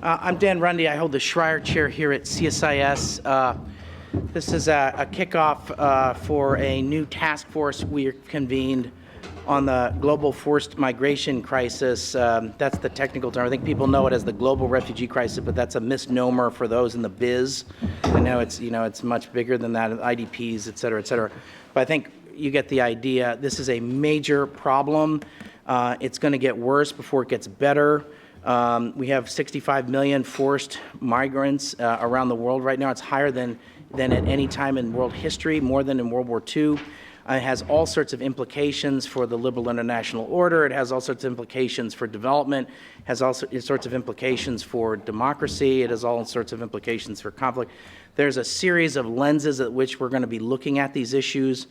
I'm Dan Rundy. I hold the Schreier Chair here at CSIS. This is a kickoff for a new task force we convened on the global forced migration crisis. That's the technical term. I think people know it as the global refugee crisis, but that's a misnomer for those in the biz. I know it's much bigger than that, IDPs, et cetera, et cetera. But I think you get the idea. This is a major problem. It's going to get worse before it gets better. We have 65 million forced migrants around the world right now. It's higher than at any time in world history, more than in World War II. It has all sorts of implications for the liberal international order. It has all sorts of implications for development. It has all sorts of implications for democracy. It has all sorts of implications for conflict. There's a series of lenses at which we're going to be looking at these issues.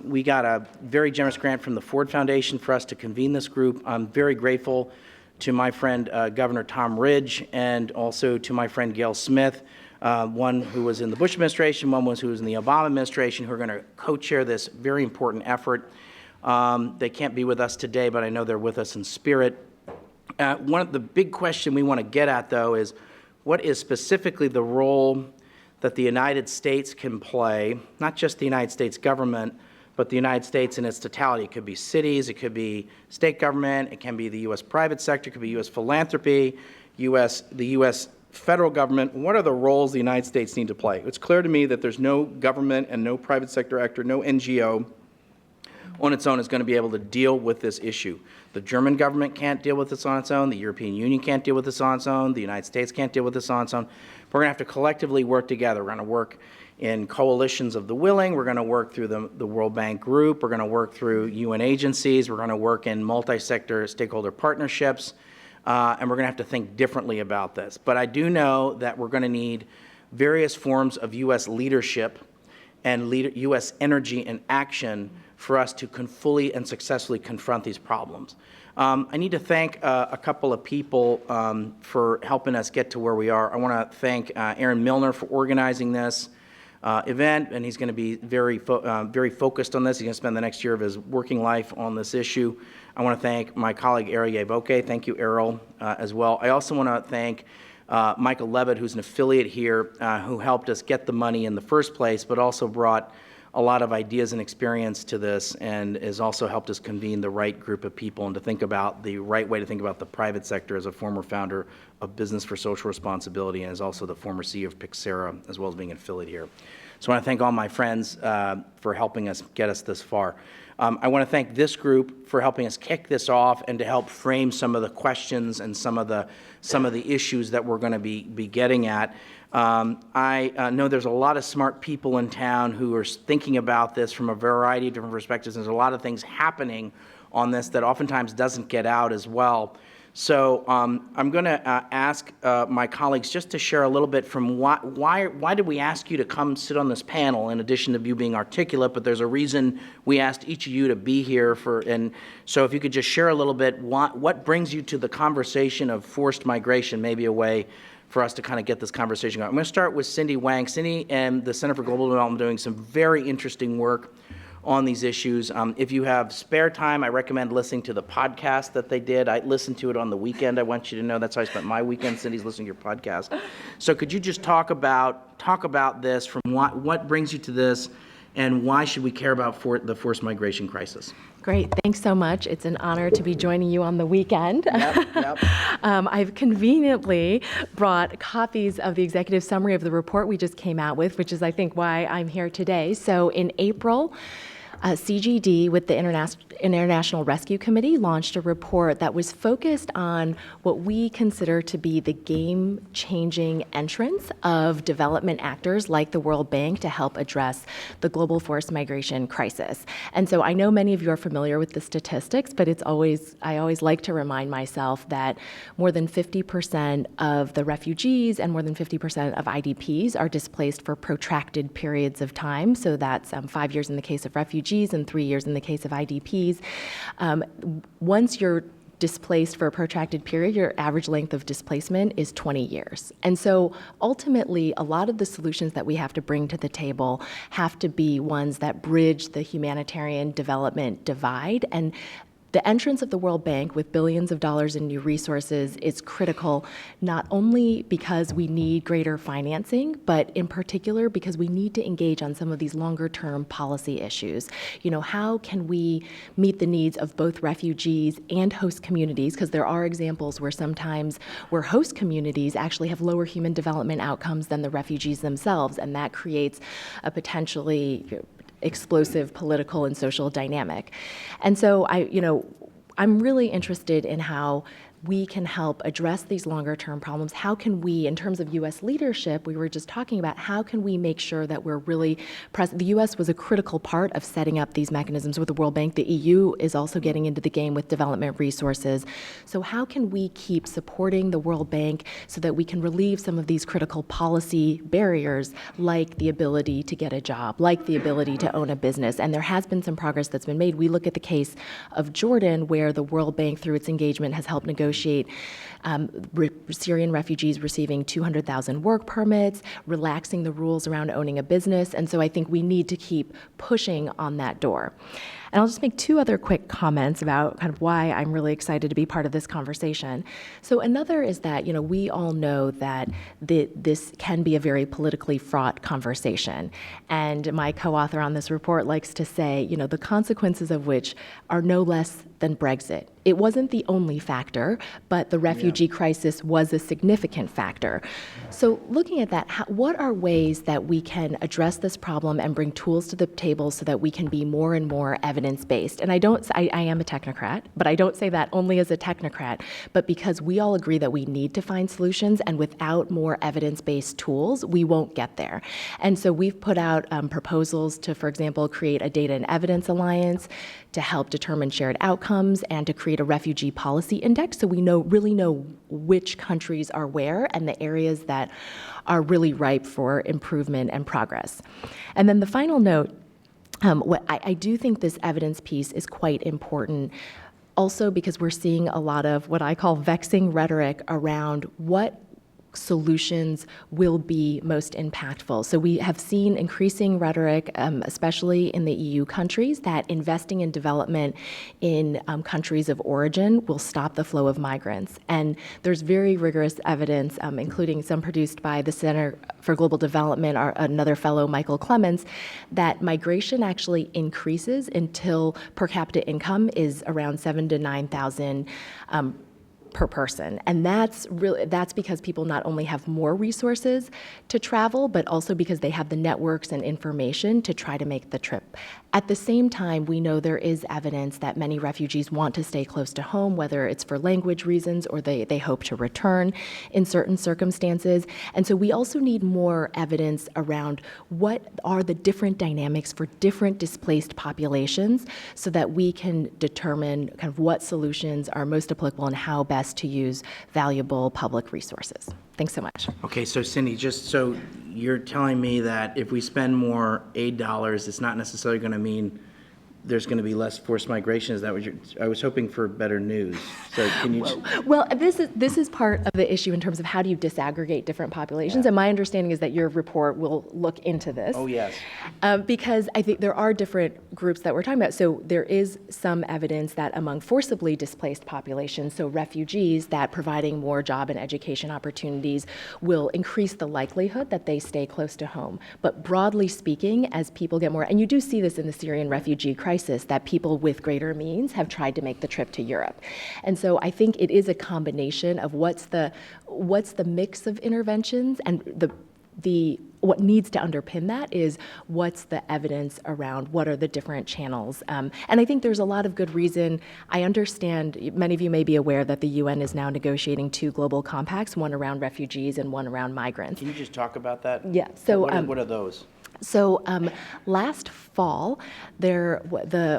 We got a very generous grant from the Ford Foundation for us to convene this group. I'm very grateful to my friend Governor Tom Ridge and also to my friend Gail Smith, one who was in the Bush administration, one who was in the Obama administration, who are going to co-chair this very important effort. They can't be with us today, but I know they're with us in spirit. One of the big question we want to get at, though, is what is specifically the role that the United States can play, not just the United States government, but the United States in its totality. It could be cities, it could be state government, it can be the U.S. private sector, it could be U.S. philanthropy, the U.S. federal government. What are the roles the United States need to play? It's clear to me that there's no government and no private sector actor, no NGO on its own is going to be able to deal with this issue. The German government can't deal with this on its own. The European Union can't deal with this on its own. The United States can't deal with this on its own. We're going to have to collectively work together. We're going to work in coalitions of the willing. We're going to work through the World Bank Group. We're going to work through UN agencies. We're going to work in multi-sector stakeholder partnerships. And we're going to have to think differently about this. But I do know that we're going to need various forms of U.S. leadership and U.S. energy and action for us to fully and successfully confront these problems. I need to thank a couple of people for helping us get to where we are. I want to thank Aaron Milner for organizing this event, and he's going to be very focused on this. He's going to spend the next year of his working life on this issue. I want to thank my colleague Errol Yevoke. Thank you, Errol, as well. I also want to thank Michael Levitt, who's an affiliate here, who helped us get the money in the first place, but also brought a lot of ideas and experience to this, and has also helped us convene the right group of people and to think about the right way to think about the private sector as a former founder of Business for Social Responsibility and is also the former CEO of Pixera, as well as being an affiliate here. So I want to thank all my friends for helping us get us this far. I want to thank this group for helping us kick this off and to help frame some of the questions and some of the issues that we're going to be getting at. I know there's a lot of smart people in town who are thinking about this from a variety of different perspectives. There's a lot of things happening on this that oftentimes doesn't get out as well. So I'm going to ask my colleagues just to share a little bit from why did we ask you to come sit on this panel, in addition to you being articulate, but there's a reason we asked each of you to be here and so if you could just share a little bit what brings you to the conversation of forced migration, maybe a way for us to kind of get this conversation going. I'm going to start with Cindy Wang. Cindy and the Center for Global Development are doing some very interesting work on these issues. If you have spare time, I recommend listening to the podcast that they did. I listened to it on the weekend. I want you to know that's how I spent my weekend. Cindy's listening to your podcast. So could you just talk about this, from what brings you to this, and why should we care about the forced migration crisis? Great. Thanks so much. It's an honor to be joining you on the weekend. Yep. I've conveniently brought copies of the executive summary of the report we just came out with, which is, I think, why I'm here today. So in April, CGD with the International Rescue Committee launched a report that was focused on what we consider to be the game-changing entrance of development actors like the World Bank to help address the global forced migration crisis. And so I know many of you are familiar with the statistics, but I always like to remind myself that more than 50% of the refugees and more than 50% of IDPs are displaced for protracted periods of time. So that's 5 years in the case of refugees and 3 years in the case of IDPs. Once you're displaced for a protracted period, your average length of displacement is 20 years. And so ultimately, a lot of the solutions that we have to bring to the table have to be ones that bridge the humanitarian development divide and the entrance of the World Bank with billions of dollars in new resources is critical, not only because we need greater financing, but in particular because we need to engage on some of these longer-term policy issues. How can we meet the needs of both refugees and host communities? Because there are examples where sometimes host communities actually have lower human development outcomes than the refugees themselves, and that creates a potentially explosive political and social dynamic. And so I'm really interested in how we can help address these longer term problems. How can we, in terms of U.S. leadership, we were just talking about, how can we make sure that we're really present? The U.S. was a critical part of setting up these mechanisms with the World Bank. The EU is also getting into the game with development resources. So how can we keep supporting the World Bank so that we can relieve some of these critical policy barriers, like the ability to get a job, like the ability to own a business? And there has been some progress that's been made. We look at the case of Jordan, where the World Bank, through its engagement, has helped negotiate Syrian refugees receiving 200,000 work permits, relaxing the rules around owning a business. And so I think we need to keep pushing on that door. And I'll just make two other quick comments about kind of why I'm really excited to be part of this conversation. So another is that, we all know that this can be a very politically fraught conversation. And my co-author on this report likes to say, the consequences of which are no less than Brexit. It wasn't the only factor, but the refugee crisis was a significant factor. So looking at that, what are ways that we can address this problem and bring tools to the table so that we can be more and more evidence-based? And I am a technocrat, but I don't say that only as a technocrat, but because we all agree that we need to find solutions, and without more evidence-based tools, we won't get there. And so we've put out proposals to, for example, create a data and evidence alliance to help determine shared outcomes and to create a refugee policy index so we really know which countries are where and the areas that are really ripe for improvement and progress. And then the final note, I do think this evidence piece is quite important, also because we're seeing a lot of what I call vexing rhetoric around what solutions will be most impactful. So we have seen increasing rhetoric, especially in the EU countries, that investing in development in countries of origin will stop the flow of migrants. And there's very rigorous evidence, including some produced by the Center for Global Development, another fellow, Michael Clemens, that migration actually increases until per capita income is around 7,000 to 9,000 per person. And that's because people not only have more resources to travel, but also because they have the networks and information to try to make the trip. At the same time, we know there is evidence that many refugees want to stay close to home, whether it's for language reasons or they hope to return in certain circumstances. And so we also need more evidence around what are the different dynamics for different displaced populations so that we can determine kind of what solutions are most applicable and how best to use valuable public resources. Thanks so much. Okay, so Cindy, just so you're telling me that if we spend more aid dollars, it's not necessarily going to mean there's going to be less forced migration. Is that what I was hoping for better news. So can you? Well, this is part of the issue in terms of how do you disaggregate different populations. Yeah. And my understanding is that your report will look into this. Oh, yes. Because I think there are different groups that we're talking about. So there is some evidence that among forcibly displaced populations, so refugees, that providing more job and education opportunities will increase the likelihood that they stay close to home. But broadly speaking, as people get more, and you do see this in the Syrian refugee crisis, that people with greater means have tried to make the trip to Europe. And so I think it is a combination of what's the mix of interventions, and what needs to underpin that is what's the evidence around what are the different channels. And I think there's a lot of good reason. I understand many of you may be aware that the UN is now negotiating 2 global compacts, one around refugees and one around migrants. Can you just talk about that? Yeah. So what are those? So last fall,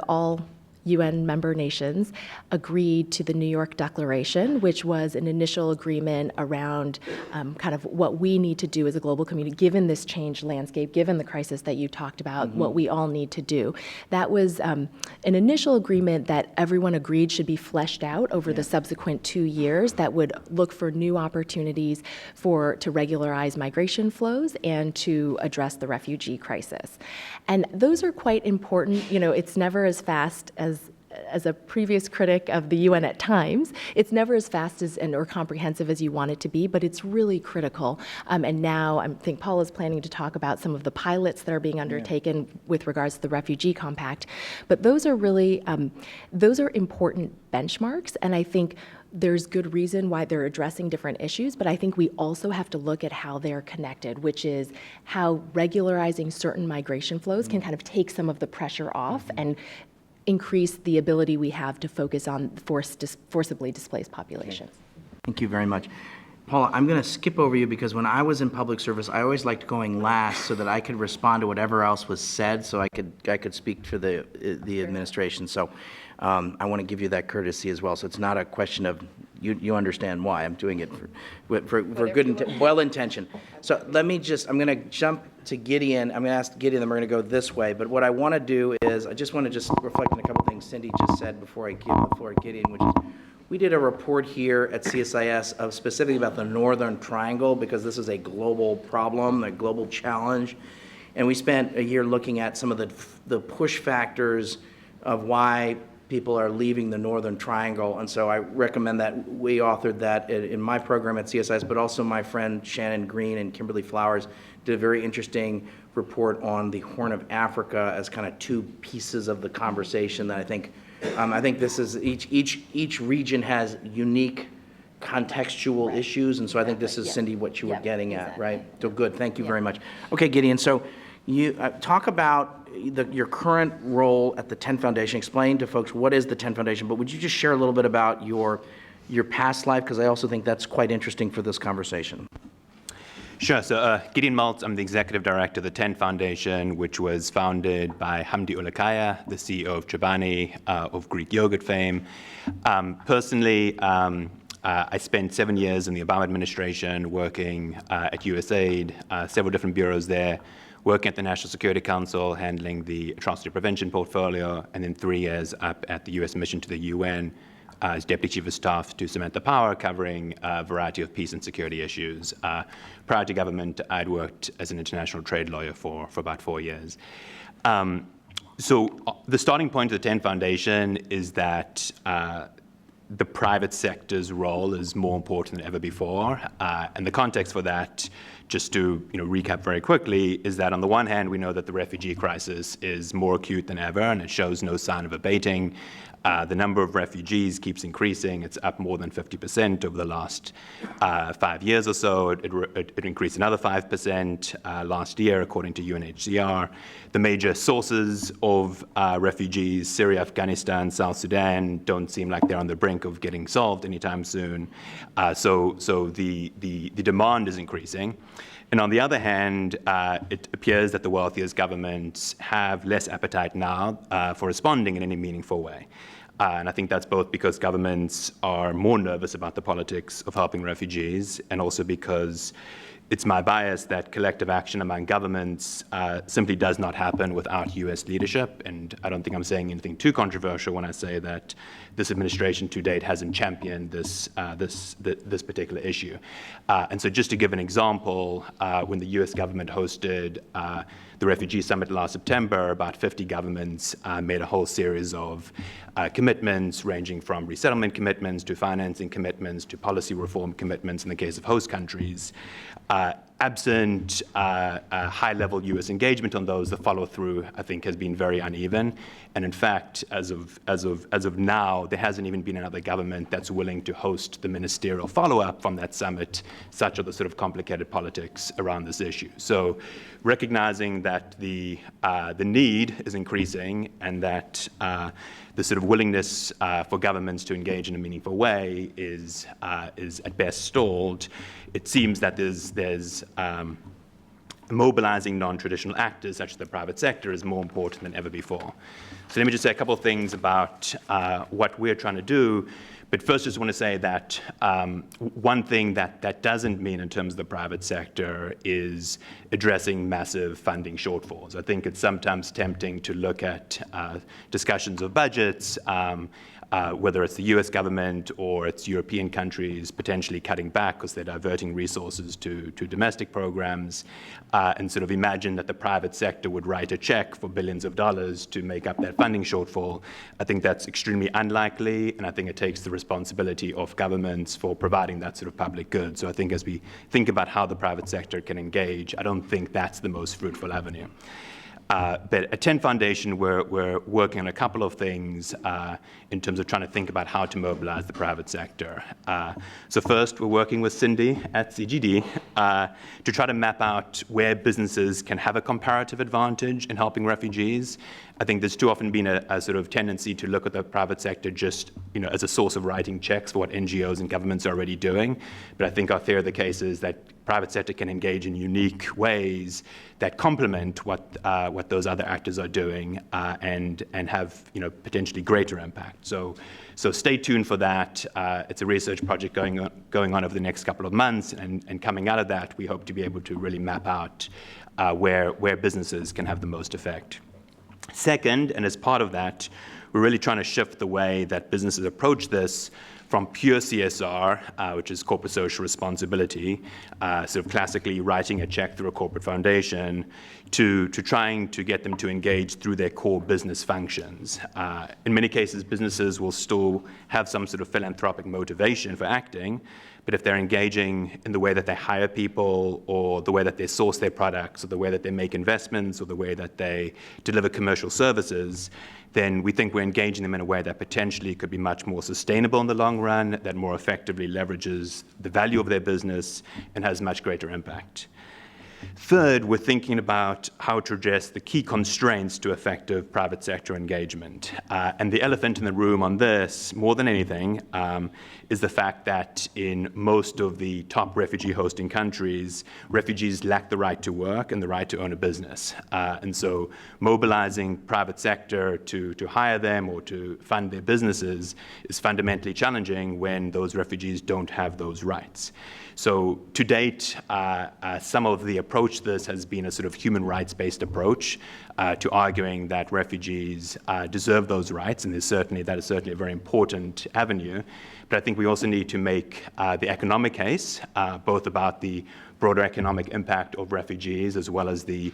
all UN member nations agreed to the New York Declaration, which was an initial agreement around kind of what we need to do as a global community, given this changed landscape, given the crisis that you talked about, what we all need to do. That was an initial agreement that everyone agreed should be fleshed out over the subsequent 2 years, that would look for new opportunities to regularize migration flows and to address the refugee crisis. And those are quite important. It's never as fast as as a previous critic of the UN at times, it's never as fast as or comprehensive as you want it to be, but it's really critical. And now I think Paula's planning to talk about some of the pilots that are being undertaken with regards to the Refugee Compact. But those are really, those are important benchmarks, and I think there's good reason why they're addressing different issues, but I think we also have to look at how they're connected, which is how regularizing certain migration flows can kind of take some of the pressure off and increase the ability we have to focus on forcibly displaced populations. Thank you very much. Paula, I'm going to skip over you because when I was in public service, I always liked going last so that I could respond to whatever else was said, so I could speak for the administration. So I want to give you that courtesy as well. So it's not a question of you understand why I'm doing it for good well intention. So let me I'm going to jump to Gideon. I'm going to ask Gideon, then we're going to go this way. But what I want to do is I just want to reflect on a couple things Cindy just said before I give the floor to Gideon, which is we did a report here at CSIS of specifically about the Northern Triangle because this is a global problem, a global challenge. And we spent a year looking at some of the push factors of why people are leaving the Northern Triangle. And so I recommend that we authored that in my program at CSIS, but also my friend Shannon Green and Kimberly Flowers did a very interesting report on the Horn of Africa as kind of two pieces of the conversation that I think this is each region has unique contextual issues, and so I think this is, Cindy, what you were getting at, right? So good, thank you very much. Okay, Gideon, so you talk about your current role at the 10 Foundation. Explain to folks what is the 10 Foundation, but would you just share a little bit about your past life, because I also think that's quite interesting for this conversation. Sure. So Gideon Maltz, I'm the executive director of the 10 Foundation, which was founded by Hamdi Ulukaya, the CEO of Chobani, of Greek yogurt fame. Personally, I spent 7 years in the Obama administration working at USAID, several different bureaus there, working at the National Security Council, handling the atrocity prevention portfolio, and then 3 years up at the U.S. mission to the UN as Deputy Chief of Staff to Samantha Power, covering a variety of peace and security issues. Prior to government, I'd worked as an international trade lawyer for about 4 years. So the starting point of the 10 Foundation is that the private sector's role is more important than ever before. And the context for that, just to recap very quickly, is that on the one hand, we know that the refugee crisis is more acute than ever, and it shows no sign of abating. The number of refugees keeps increasing. It's up more than 50% over the last 5 years or so. It increased another 5% last year, according to UNHCR. The major sources of refugees, Syria, Afghanistan, South Sudan, don't seem like they're on the brink of getting solved anytime soon. So the demand is increasing. And on the other hand, it appears that the wealthiest governments have less appetite now for responding in any meaningful way. And I think that's both because governments are more nervous about the politics of helping refugees, and also because it's my bias that collective action among governments simply does not happen without U.S. leadership. And I don't think I'm saying anything too controversial when I say that this administration to date hasn't championed this particular issue. And so just to give an example, when the U.S. government hosted the Refugee Summit last September, about 50 governments made a whole series of commitments, ranging from resettlement commitments to financing commitments to policy reform commitments in the case of host countries. Absent high-level U.S. engagement on those, the follow-through, I think, has been very uneven. And in fact, as of now, there hasn't even been another government that's willing to host the ministerial follow-up from that summit. Such are the sort of complicated politics around this issue. So, recognizing that the need is increasing and that the sort of willingness for governments to engage in a meaningful way is at best stalled, it seems that there's mobilizing non-traditional actors, such as the private sector, is more important than ever before. So let me just say a couple of things about what we're trying to do. But first, just want to say that one thing that doesn't mean in terms of the private sector is addressing massive funding shortfalls. I think it's sometimes tempting to look at discussions of budgets whether it's the US government or it's European countries potentially cutting back because they're diverting resources to domestic programs, and sort of imagine that the private sector would write a check for billions of dollars to make up that funding shortfall. I think that's extremely unlikely, and I think it takes the responsibility of governments for providing that sort of public good. So I think as we think about how the private sector can engage, I don't think that's the most fruitful avenue. But at 10 Foundation, we're working on a couple of things in terms of trying to think about how to mobilize the private sector. So first, we're working with Cindy at CGD to try to map out where businesses can have a comparative advantage in helping refugees. I think there's too often been a sort of tendency to look at the private sector just, as a source of writing checks for what NGOs and governments are already doing. But I think our theory of the case is that private sector can engage in unique ways that complement what those other actors are doing and have potentially greater impact. So stay tuned for that. It's a research project going on over the next couple of months, and coming out of that, we hope to be able to really map out where businesses can have the most effect. Second, and as part of that, we're really trying to shift the way that businesses approach this from pure CSR, which is corporate social responsibility, sort of classically writing a check through a corporate foundation, to trying to get them to engage through their core business functions. In many cases, businesses will still have some sort of philanthropic motivation for acting, but if they're engaging in the way that they hire people, or the way that they source their products, or the way that they make investments, or the way that they deliver commercial services, then we think we're engaging them in a way that potentially could be much more sustainable in the long run, that more effectively leverages the value of their business and has much greater impact. Third, we're thinking about how to address the key constraints to effective private sector engagement. And the elephant in the room on this, more than anything, is the fact that in most of the top refugee hosting countries, refugees lack the right to work and the right to own a business. And so mobilizing private sector to hire them or to fund their businesses is fundamentally challenging when those refugees don't have those rights. So to date, some of the approach to this has been a sort of human rights-based approach to arguing that refugees deserve those rights, and that is certainly a very important avenue. But I think we also need to make the economic case, both about the broader economic impact of refugees as well as the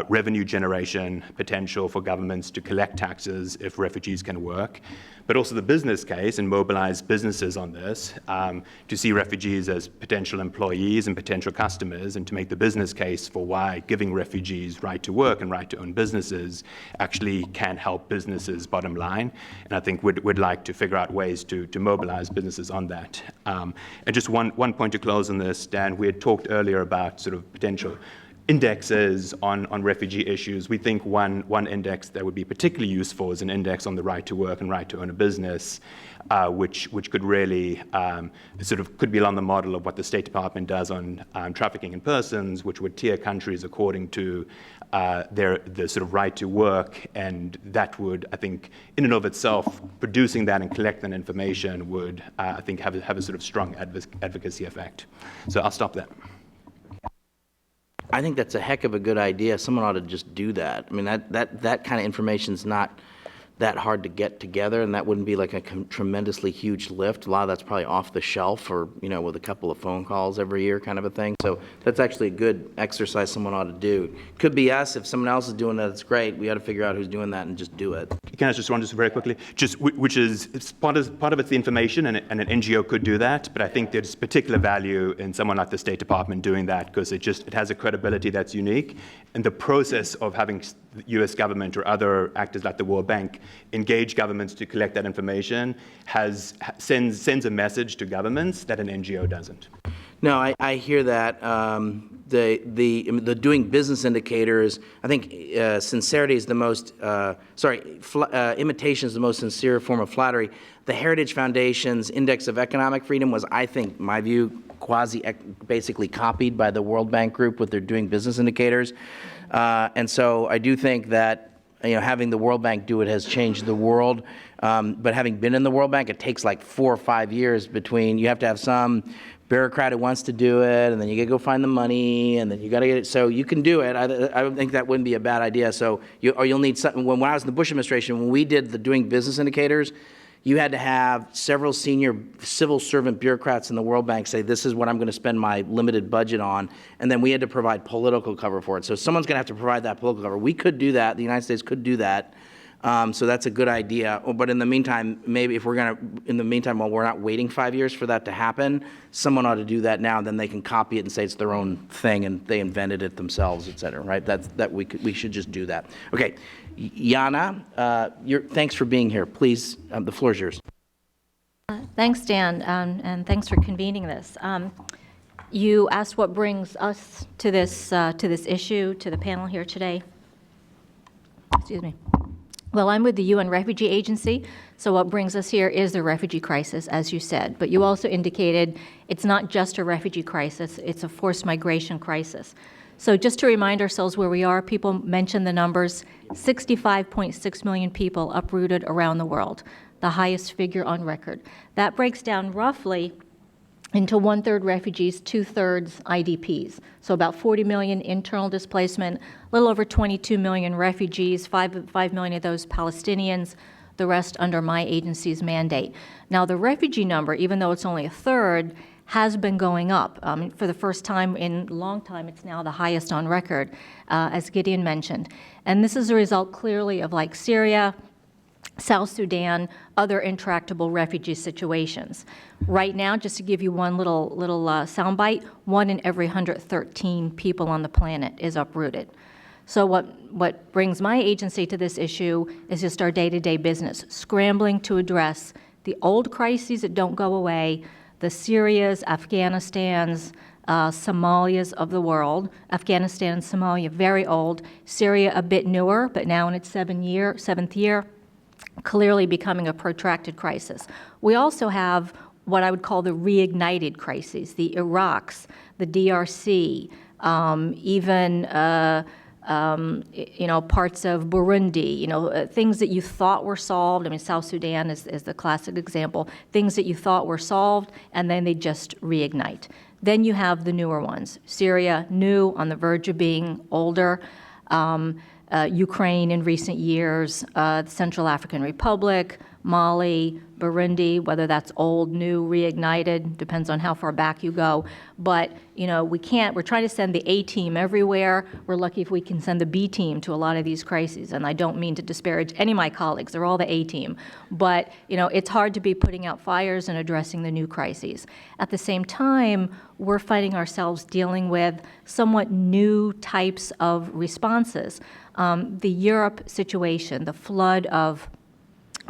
revenue generation potential for governments to collect taxes if refugees can work, but also the business case and mobilize businesses on this to see refugees as potential employees and potential customers, and to make the business case for why giving refugees right to work and right to own businesses actually can help businesses' bottom line. And I think we'd like to figure out ways to mobilize businesses on that. And just one point to close on this, Dan, we had talked earlier about sort of potential indexes on refugee issues. We think one index that would be particularly useful is an index on the right to work and right to own a business, which could really could be along the model of what the State Department does on trafficking in persons, which would tier countries according to the sort of right to work, and that would, I think, in and of itself, producing that and collecting that information would, I think, have a sort of strong advocacy effect. So I'll stop there. I think that's a heck of a good idea. Someone ought to just do that. I mean, that kind of information's not that hard to get together, and that wouldn't be like a tremendously huge lift. A lot of that's probably off the shelf, or with a couple of phone calls every year kind of a thing. So that's actually a good exercise someone ought to do. Could be us. If someone else is doing that, it's great. We got to figure out who's doing that and just do it. Can I just run this very quickly? Which is part of it's the information, and an NGO could do that, but I think there's particular value in someone like the State Department doing that, because it has a credibility that's unique, and the process of having the U.S. government or other actors like the World Bank engage governments to collect that information sends a message to governments that an NGO doesn't. No, I hear that. The doing business indicators, I think sincerity is the most, imitation is the most sincere form of flattery. The Heritage Foundation's Index of Economic Freedom was, I think, my view, basically copied by the World Bank Group with their doing business indicators. And so I do think that having the World Bank do it has changed the world. But having been in the World Bank, it takes like 4 or 5 years between. You have to have some bureaucrat who wants to do it, and then you got to go find the money, and then you got to get it. So you can do it. I don't think that wouldn't be a bad idea. So you'll need something. When I was in the Bush administration, when we did the doing business indicators, you had to have several senior civil servant bureaucrats in the World Bank say, this is what I'm going to spend my limited budget on, and then we had to provide political cover for it. So someone's going to have to provide that political cover. We could do that. The United States could do that. So that's a good idea. But in the meantime, maybe if we're going to, in the meantime, while we're not waiting 5 years for that to happen, someone ought to do that now, and then they can copy it and say it's their own thing and they invented it themselves, et cetera, right? We should just do that. Okay, Jana, thanks for being here. Please, the floor is yours. Thanks, Dan, and thanks for convening this. You asked what brings us to this issue, to the panel here today. Excuse me. Well, I'm with the UN Refugee Agency, so what brings us here is the refugee crisis, as you said. But you also indicated it's not just a refugee crisis, it's a forced migration crisis. So just to remind ourselves where we are, people mentioned the numbers, 65.6 million people uprooted around the world, the highest figure on record. That breaks down roughly into 1/3 refugees, 2/3 IDPs. So about 40 million internal displacement, a little over 22 million refugees, 5 million of those Palestinians, the rest under my agency's mandate. Now the refugee number, even though it's only 1/3, has been going up. For the first time in a long time, it's now the highest on record, as Gideon mentioned. And this is a result clearly of like Syria, South Sudan, other intractable refugee situations. Right now, just to give you one little soundbite, 1 in every 113 people on the planet is uprooted. So what brings my agency to this issue is just our day-to-day business, scrambling to address the old crises that don't go away, the Syrias, Afghanistans, Somalias of the world. Afghanistan and Somalia, very old. Syria, a bit newer, but now in its seventh year. Clearly becoming a protracted crisis. We also have what I would call the reignited crises, the Iraqs, the DRC, even parts of Burundi, things that you thought were solved. I mean, South Sudan is the classic example. Things that you thought were solved, and then they just reignite. Then you have the newer ones. Syria, new, on the verge of being older. Ukraine in recent years, the Central African Republic, Mali, Burundi, whether that's old, new, reignited, depends on how far back you go. But, we're trying to send the A team everywhere. We're lucky if we can send the B team to a lot of these crises. And I don't mean to disparage any of my colleagues, they're all the A team. But, it's hard to be putting out fires and addressing the new crises. At the same time, we're finding ourselves dealing with somewhat new types of responses. The Europe situation, the flood of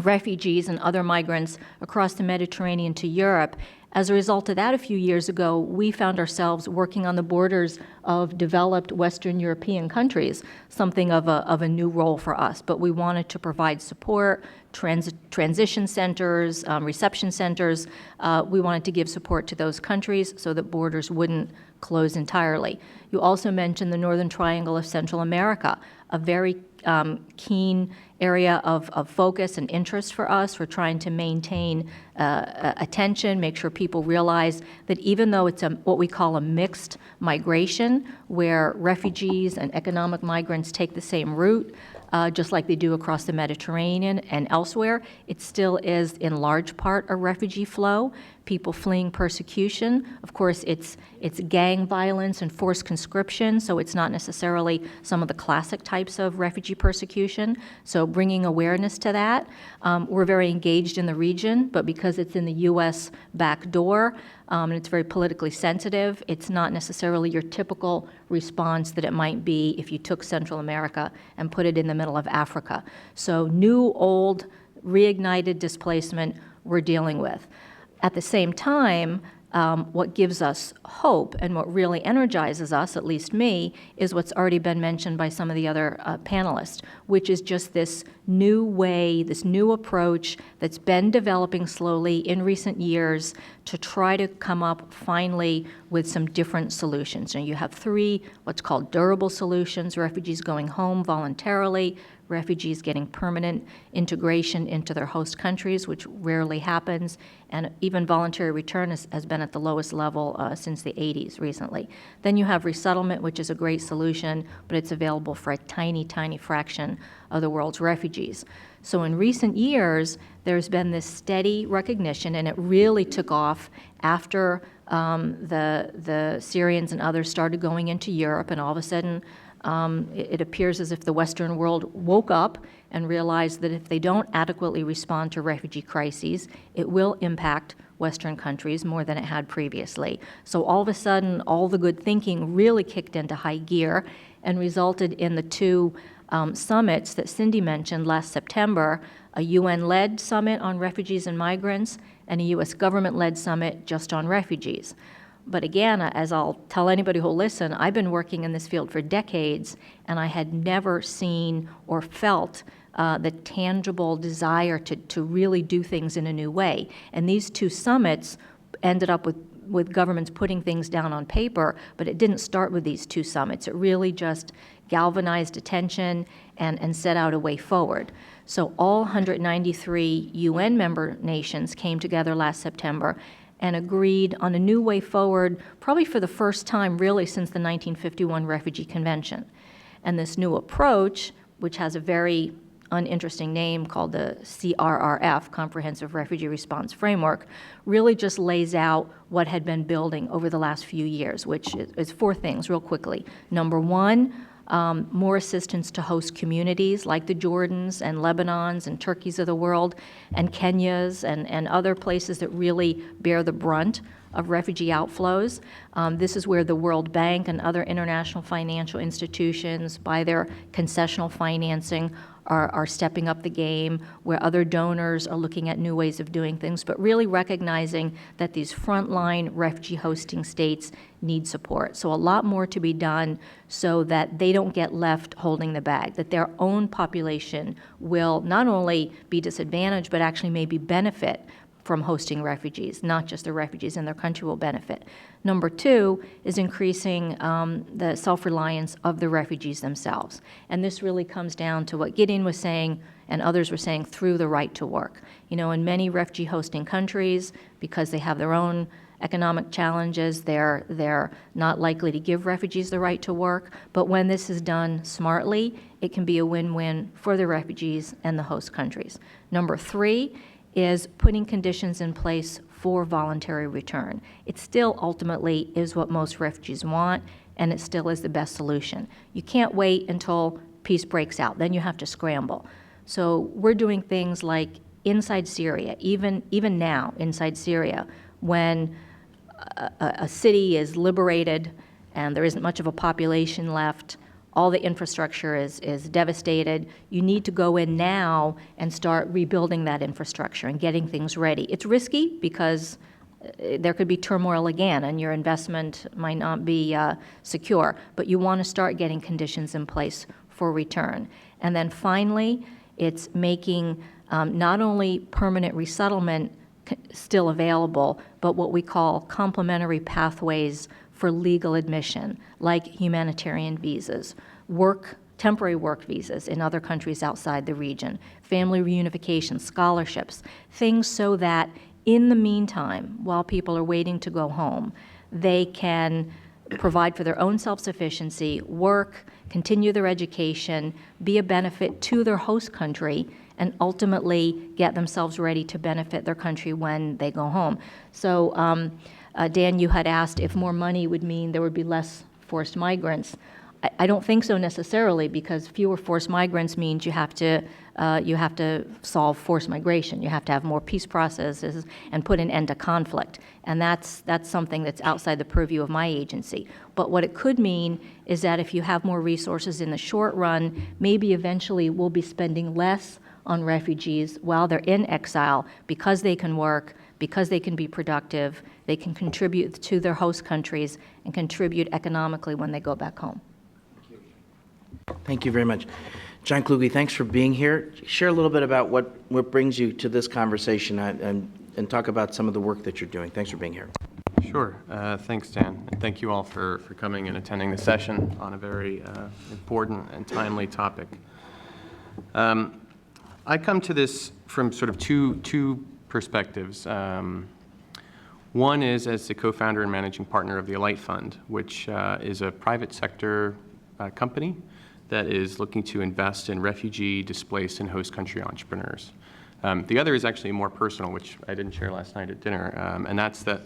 refugees and other migrants across the Mediterranean to Europe. As a result of that, a few years ago, we found ourselves working on the borders of developed Western European countries, something of a new role for us. But we wanted to provide support, transition centers, reception centers. We wanted to give support to those countries so that borders wouldn't close entirely. You also mentioned the Northern Triangle of Central America, a very keen area of focus and interest for us. We're trying to maintain attention, make sure people realize that even though it's what we call a mixed migration, where refugees and economic migrants take the same route, just like they do across the Mediterranean and elsewhere, it still is in large part a refugee flow, people fleeing persecution. Of course, it's gang violence and forced conscription, so it's not necessarily some of the classic types of refugee persecution. So bringing awareness to that. We're very engaged in the region, but because it's in the U.S. back door, and it's very politically sensitive, it's not necessarily your typical response that it might be if you took Central America and put it in the middle of Africa. So new, old, reignited displacement we're dealing with. At the same time, what gives us hope and what really energizes us, at least me, is what's already been mentioned by some of the other panelists, which is just this new way, this new approach that's been developing slowly in recent years to try to come up finally with some different solutions. And you have 3 what's called durable solutions: refugees going home voluntarily, refugees getting permanent integration into their host countries, which rarely happens, and even voluntary return has been at the lowest level since the 80s recently. Then you have resettlement, which is a great solution, but it's available for a tiny, tiny fraction of the world's refugees. So in recent years, there's been this steady recognition, and it really took off after the Syrians and others started going into Europe, and all of a sudden it appears as if the Western world woke up and realized that if they don't adequately respond to refugee crises, it will impact Western countries more than it had previously. So all of a sudden, all the good thinking really kicked into high gear and resulted in the two summits that Cindy mentioned last September, a UN-led summit on refugees and migrants and a U.S. government-led summit just on refugees. But again, as I'll tell anybody who'll listen, I've been working in this field for decades, and I had never seen or felt the tangible desire to really do things in a new way. And these two summits ended up with governments putting things down on paper, but it didn't start with these two summits. It really just galvanized attention and set out a way forward. So all 193 UN member nations came together last September and agreed on a new way forward, probably for the first time really since the 1951 Refugee Convention. And this new approach, which has a very uninteresting name called the CRRF, Comprehensive Refugee Response Framework, really just lays out what had been building over the last few years, which is four things real quickly. Number one, more assistance to host communities like the Jordans and Lebanons and Turkeys of the world and Kenyas and other places that really bear the brunt of refugee outflows. This is where the World Bank and other international financial institutions, by their concessional financing, are stepping up the game, where other donors are looking at new ways of doing things, but really recognizing that these frontline refugee hosting states need support. So a lot more to be done so that they don't get left holding the bag, that their own population will not only be disadvantaged, but actually maybe benefit from hosting refugees, not just the refugees in their country will benefit. Number two is increasing the self-reliance of the refugees themselves. And this really comes down to what Gideon was saying and others were saying through the right to work. You know, in many refugee hosting countries, because they have their own economic challenges, they're not likely to give refugees the right to work. But when this is done smartly, it can be a win-win for the refugees and the host countries. Number three is putting conditions in place for voluntary return. It still ultimately is what most refugees want, and it still is the best solution. You can't wait until peace breaks out, then you have to scramble. So we're doing things like inside Syria, even now inside Syria, when a city is liberated and there isn't much of a population left, all the infrastructure is devastated. You need to go in now and start rebuilding that infrastructure and getting things ready. It's risky because there could be turmoil again and your investment might not be secure, but you want to start getting conditions in place for return. And then finally, it's making not only permanent resettlement still available, but what we call complementary pathways for legal admission, like humanitarian visas, temporary work visas in other countries outside the region, family reunification, scholarships, things so that in the meantime, while people are waiting to go home, they can provide for their own self-sufficiency, work, continue their education, be a benefit to their host country, and ultimately get themselves ready to benefit their country when they go home. So, Dan, you had asked if more money would mean there would be less forced migrants. I don't think so necessarily, because fewer forced migrants means you have to solve forced migration. You have to have more peace processes and put an end to conflict. And that's something that's outside the purview of my agency. But what it could mean is that if you have more resources in the short run, maybe eventually we'll be spending less on refugees while they're in exile because they can work, because they can be productive, they can contribute to their host countries and contribute economically when they go back home. Thank you very much. John Kluge, thanks for being here. Share a little bit about what brings you to this conversation and talk about some of the work that you're doing. Thanks for being here. Sure. Thanks, Dan. And thank you all for coming and attending the session on a very important and timely topic. I come to this from sort of two perspectives. One is as the co-founder and managing partner of the Alight Fund, which is a private sector company that is looking to invest in refugee, displaced, and host country entrepreneurs. The other is actually more personal, which I didn't share last night at dinner, and that's that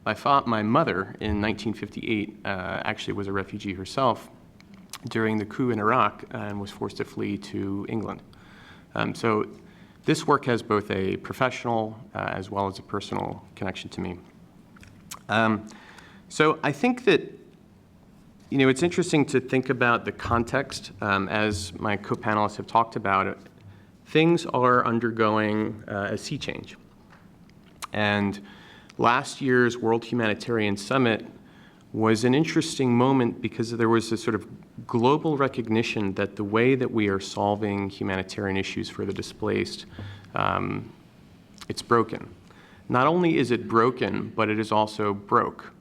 my mother in 1958 actually was a refugee herself during the coup in Iraq and was forced to flee to England. So this work has both a professional as well as a personal connection to me. So I think that it's interesting to think about the context. As my co-panelists have talked about, things are undergoing a sea change. And last year's World Humanitarian Summit was an interesting moment because there was a sort of global recognition that the way that we are solving humanitarian issues for the displaced, it's broken. Not only is it broken, but it is also broke.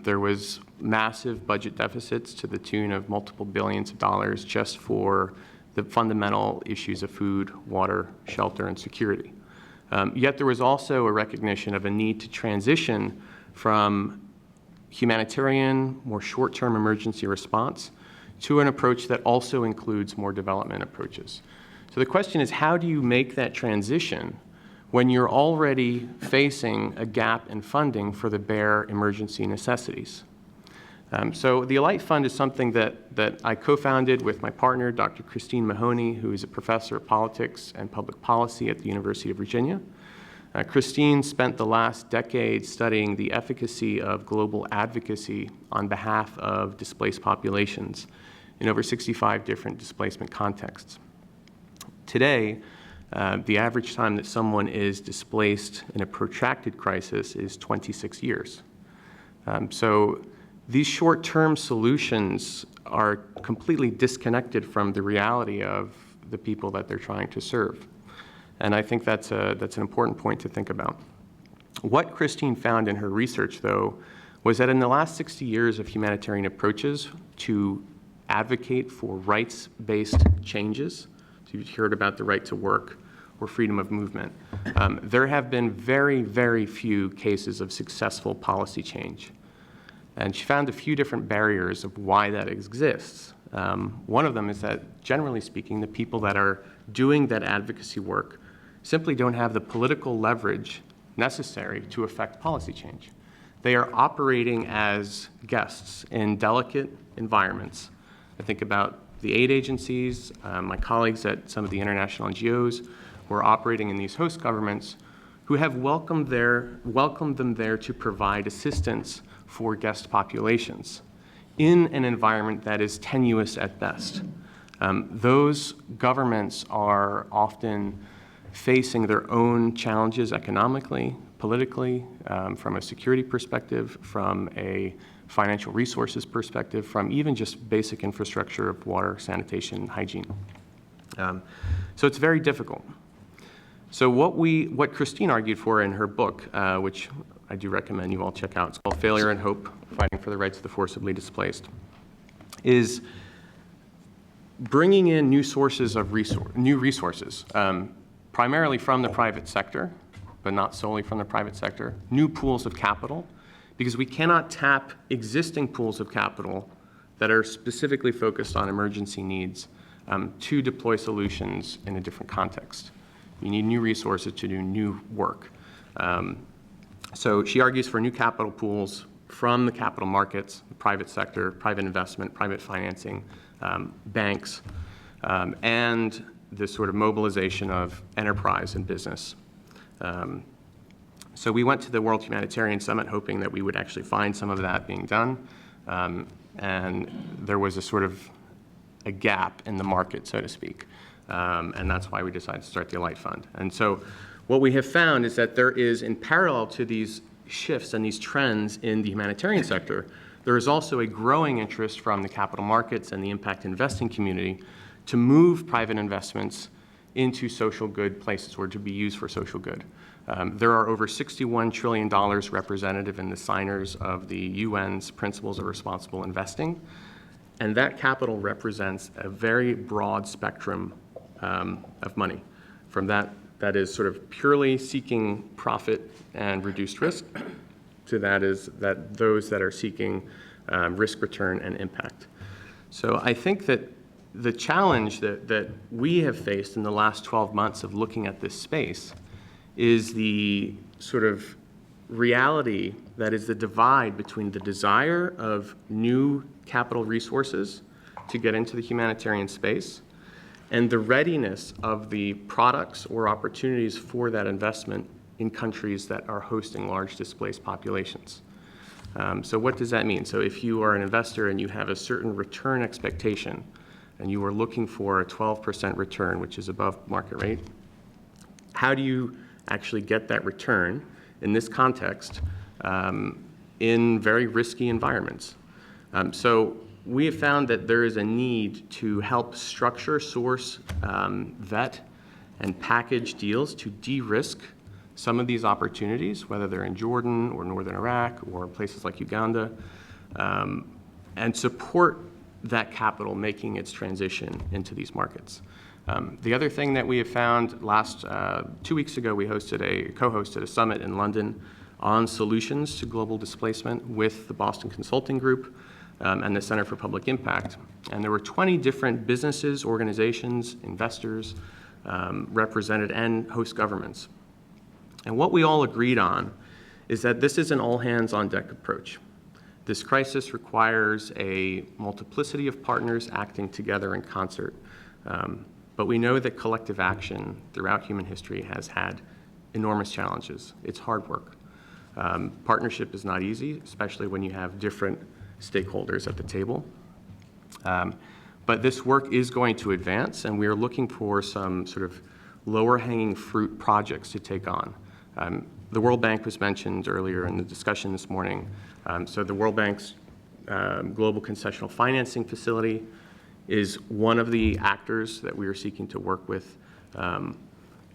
There was massive budget deficits to the tune of multiple billions of dollars just for the fundamental issues of food, water, shelter, and security. Yet there was also a recognition of a need to transition from humanitarian, more short-term emergency response to an approach that also includes more development approaches. So the question is, how do you make that transition when you're already facing a gap in funding for the bare emergency necessities? So the Alight Fund is something that I co-founded with my partner, Dr. Christine Mahoney, who is a professor of politics and public policy at the University of Virginia. Christine spent the last decade studying the efficacy of global advocacy on behalf of displaced populations in over 65 different displacement contexts. Today, the average time that someone is displaced in a protracted crisis is 26 years. So these short-term solutions are completely disconnected from the reality of the people that they're trying to serve. And I think that's an important point to think about. What Christine found in her research, though, was that in the last 60 years of humanitarian approaches to advocate for rights-based changes, so you heard about the right to work or freedom of movement, there have been very, very few cases of successful policy change. And she found a few different barriers of why that exists. One of them is that, generally speaking, the people that are doing that advocacy work simply don't have the political leverage necessary to affect policy change. They are operating as guests in delicate environments. I think about the aid agencies, my colleagues at some of the international NGOs who are operating in these host governments who have welcomed them there to provide assistance for guest populations in an environment that is tenuous at best. Those governments are often facing their own challenges economically, politically, from a security perspective, from a financial resources perspective, from even just basic infrastructure of water, sanitation, and hygiene. So it's very difficult. So what Christine argued for in her book, which I do recommend you all check out, it's called Failure and Hope, Fighting for the Rights of the Forcibly Displaced, is bringing in new sources of new resources, primarily from the private sector, but not solely from the private sector, new pools of capital, because we cannot tap existing pools of capital that are specifically focused on emergency needs to deploy solutions in a different context. You need new resources to do new work. So she argues for new capital pools from the capital markets, the private sector, private investment, private financing, banks, and this sort of mobilization of enterprise and business. So we went to the World Humanitarian Summit hoping that we would actually find some of that being done, and there was a sort of a gap in the market, so to speak, and that's why we decided to start the Alight Fund. And so what we have found is that there is, in parallel to these shifts and these trends in the humanitarian sector, there is also a growing interest from the capital markets and the impact investing community to move private investments into social good places or to be used for social good. There are over $61 trillion representative in the signers of the UN's Principles of Responsible Investing, and that capital represents a very broad spectrum of money. From that is sort of purely seeking profit and reduced risk, to those that are seeking risk return and impact. So I think that the challenge that we have faced in the last 12 months of looking at this space is the sort of reality that is the divide between the desire of new capital resources to get into the humanitarian space and the readiness of the products or opportunities for that investment in countries that are hosting large displaced populations. So what does that mean? So if you are an investor and you have a certain return expectation and you are looking for a 12% return, which is above market rate, how do you actually get that return in this context in very risky environments? So we have found that there is a need to help structure, source, vet, and package deals to de-risk some of these opportunities, whether they're in Jordan or northern Iraq or places like Uganda, and support that capital making its transition into these markets. The other thing that we have found 2 weeks ago, we co-hosted a summit in London on solutions to global displacement with the Boston Consulting Group and the Center for Public Impact. And there were 20 different businesses, organizations, investors represented, and host governments. And what we all agreed on is that this is an all-hands-on-deck approach. This crisis requires a multiplicity of partners acting together in concert. But we know that collective action throughout human history has had enormous challenges. It's hard work. Partnership is not easy, especially when you have different stakeholders at the table. But this work is going to advance, and we are looking for some sort of lower-hanging fruit projects to take on. The World Bank was mentioned earlier in the discussion this morning. So the World Bank's Global Concessional Financing Facility is one of the actors that we are seeking to work with.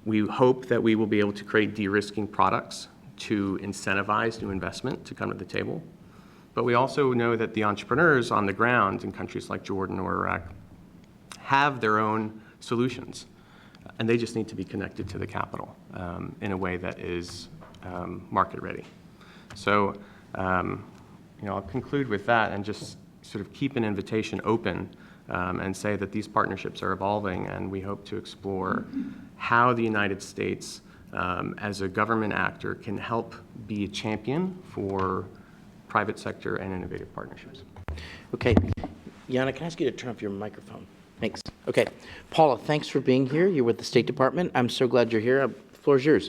We hope that we will be able to create de-risking products to incentivize new investment to come to the table. But we also know that the entrepreneurs on the ground in countries like Jordan or Iraq have their own solutions, and they just need to be connected to the capital in a way that is market ready. So I'll conclude with that and just sort of keep an invitation open and say that these partnerships are evolving, and we hope to explore how the United States as a government actor can help be a champion for private sector and innovative partnerships. Okay. Yana, can I ask you to turn off your microphone? Thanks. Okay. Paula, thanks for being here. You're with the State Department. I'm so glad you're here. The floor is yours.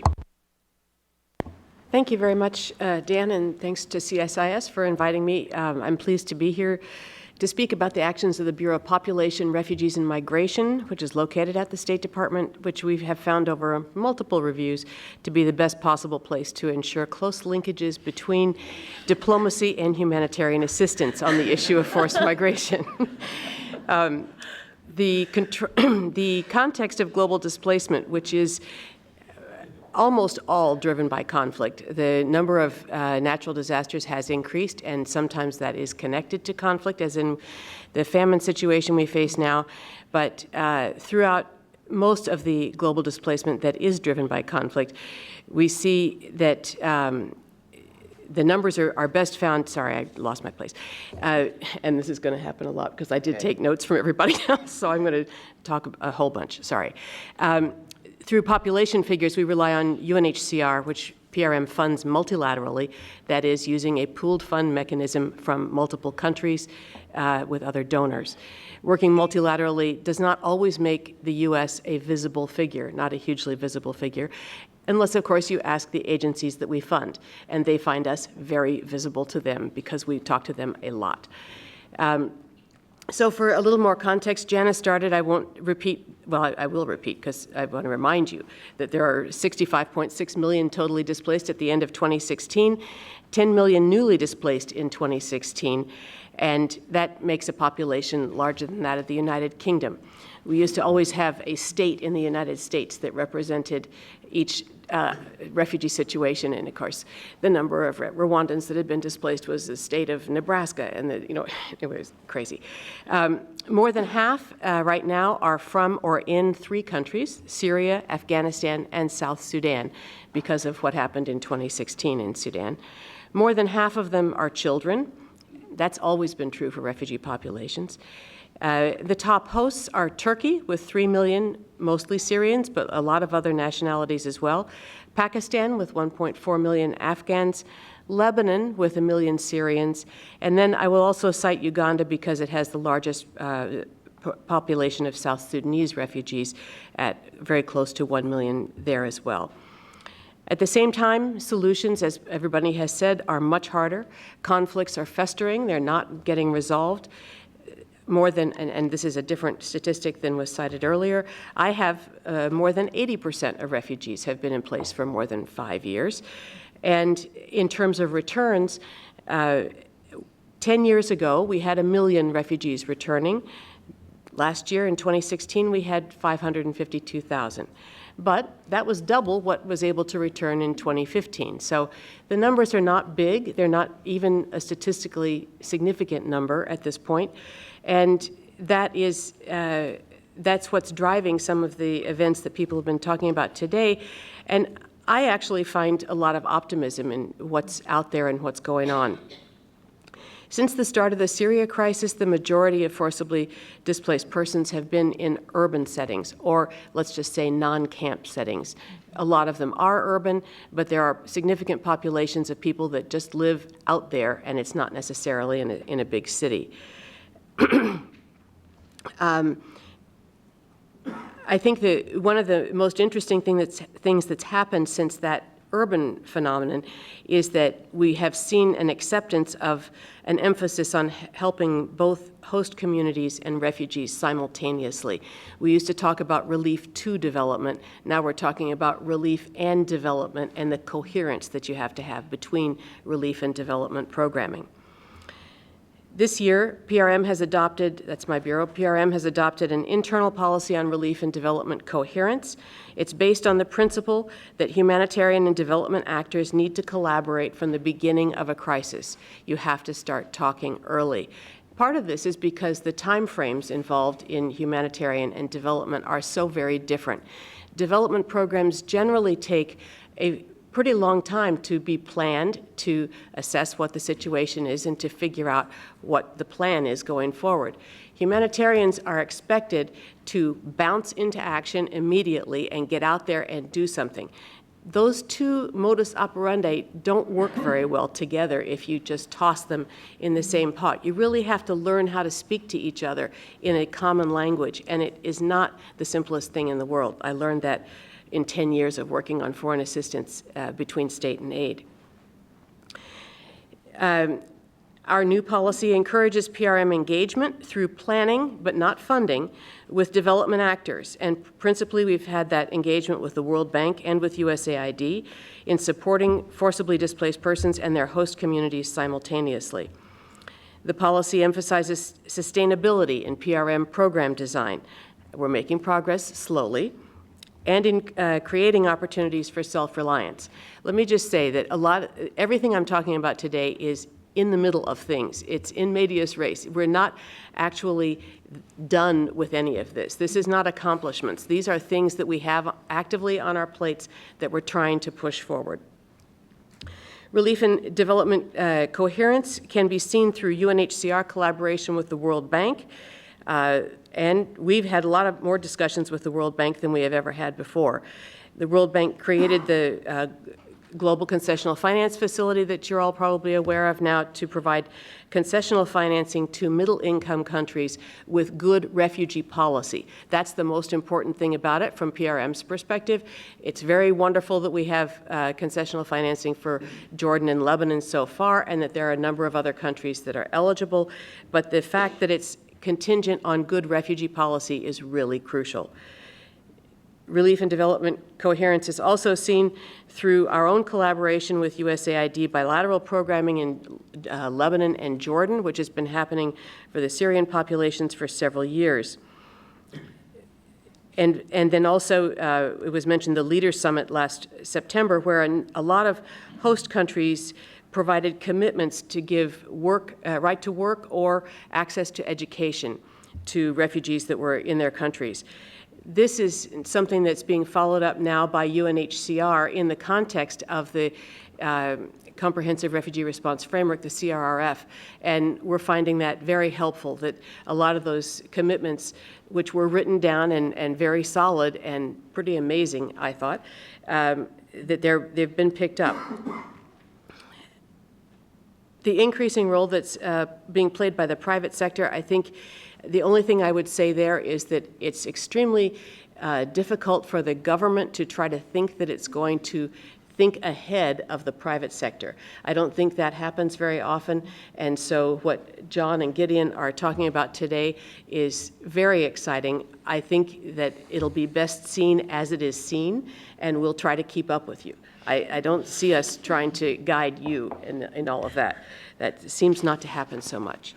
Thank you very much, Dan, and thanks to CSIS for inviting me. I'm pleased to be here to speak about the actions of the Bureau of Population, Refugees, and Migration, which is located at the State Department, which we have found over multiple reviews to be the best possible place to ensure close linkages between diplomacy and humanitarian assistance on the issue of forced migration. The context of global displacement, which is almost all driven by conflict. The number of natural disasters has increased, and sometimes that is connected to conflict, as in the famine situation we face now. But throughout most of the global displacement that is driven by conflict, we see that the numbers are best found, sorry, I lost my place. And this is going to happen a lot because I did take notes from everybody else, so I'm going to talk a whole bunch, sorry. Through population figures, we rely on UNHCR, which PRM funds multilaterally, that is, using a pooled fund mechanism from multiple countries with other donors. Working multilaterally does not always make the U.S. a visible figure, not a hugely visible figure, unless, of course, you ask the agencies that we fund, and they find us very visible to them because we talk to them a lot. So for a little more context, Janice started, I won't repeat, well, I will repeat because I want to remind you that there are 65.6 million totally displaced at the end of 2016, 10 million newly displaced in 2016, and that makes a population larger than that of the United Kingdom. We used to always have a state in the United States that represented each refugee situation, and of course, the number of Rwandans that had been displaced was the state of Nebraska, and it was crazy. More than half right now are from or in 3 countries: Syria, Afghanistan, and South Sudan, because of what happened in 2016 in Sudan. More than half of them are children. That's always been true for refugee populations. The top hosts are Turkey, with 3 million, mostly Syrians, but a lot of other nationalities as well. Pakistan, with 1.4 million Afghans. Lebanon, with 1 million Syrians. And then I will also cite Uganda because it has the largest population of South Sudanese refugees, at very close to 1 million there as well. At the same time, solutions, as everybody has said, are much harder. Conflicts are festering. They're not getting resolved. More than, and this is a different statistic than was cited earlier, I have more than 80% of refugees have been in place for more than 5 years. And in terms of returns, 10 years ago, we had 1 million refugees returning. Last year, in 2016, we had 552,000. But that was double what was able to return in 2015. So the numbers are not big. They're not even a statistically significant number at this point. And that is, that's what's driving some of the events that people have been talking about today. And I actually find a lot of optimism in what's out there and what's going on. Since the start of the Syria crisis, the majority of forcibly displaced persons have been in urban settings, or let's just say non-camp settings. A lot of them are urban, but there are significant populations of people that just live out there, and it's not necessarily in a big city. I think that one of the most interesting things that's happened since that urban phenomenon is that we have seen an acceptance of an emphasis on helping both host communities and refugees simultaneously. We used to talk about relief to development. Now we're talking about relief and development, and the coherence that you have to have between relief and development programming. This year, PRM has adopted, that's my bureau, PRM has adopted an internal policy on relief and development coherence. It's based on the principle that humanitarian and development actors need to collaborate from the beginning of a crisis. You have to start talking early. Part of this is because the time frames involved in humanitarian and development are so very different. Development programs generally take a pretty long time to be planned, to assess what the situation is, and to figure out what the plan is going forward. Humanitarians are expected to bounce into action immediately and get out there and do something. Those two modus operandi don't work very well together if you just toss them in the same pot. You really have to learn how to speak to each other in a common language, and it is not the simplest thing in the world. I learned that in 10 years of working on foreign assistance between state and aid. Our new policy encourages PRM engagement through planning, but not funding, with development actors. And principally, we've had that engagement with the World Bank and with USAID in supporting forcibly displaced persons and their host communities simultaneously. The policy emphasizes sustainability in PRM program design. We're making progress slowly, and in creating opportunities for self-reliance. Let me just say that everything I'm talking about today is in the middle of things. It's in medias res. We're not actually done with any of this. This is not accomplishments. These are things that we have actively on our plates that we're trying to push forward. Relief and development coherence can be seen through UNHCR collaboration with the World Bank. And we've had a lot of more discussions with the World Bank than we have ever had before. The World Bank created the Global Concessional Finance Facility that you're all probably aware of now to provide concessional financing to middle-income countries with good refugee policy. That's the most important thing about it from PRM's perspective. It's very wonderful that we have concessional financing for Jordan and Lebanon so far, and that there are a number of other countries that are eligible. But the fact that it's contingent on good refugee policy is really crucial. Relief and development coherence is also seen through our own collaboration with USAID bilateral programming in Lebanon and Jordan, which has been happening for the Syrian populations for several years. And then also, it was mentioned the Leaders Summit last September, where a lot of host countries provided commitments to give work, right to work or access to education to refugees that were in their countries. This is something that's being followed up now by UNHCR in the context of the Comprehensive Refugee Response Framework, the CRRF, and we're finding that very helpful, that a lot of those commitments, which were written down and very solid and pretty amazing, I thought, that they've been picked up. The increasing role that's being played by the private sector, I think the only thing I would say there is that it's extremely difficult for the government to try to think that it's going to think ahead of the private sector. I don't think that happens very often, and so what John and Gideon are talking about today is very exciting. I think that it'll be best seen as it is seen, and we'll try to keep up with you. I don't see us trying to guide you in all of that. That seems not to happen so much.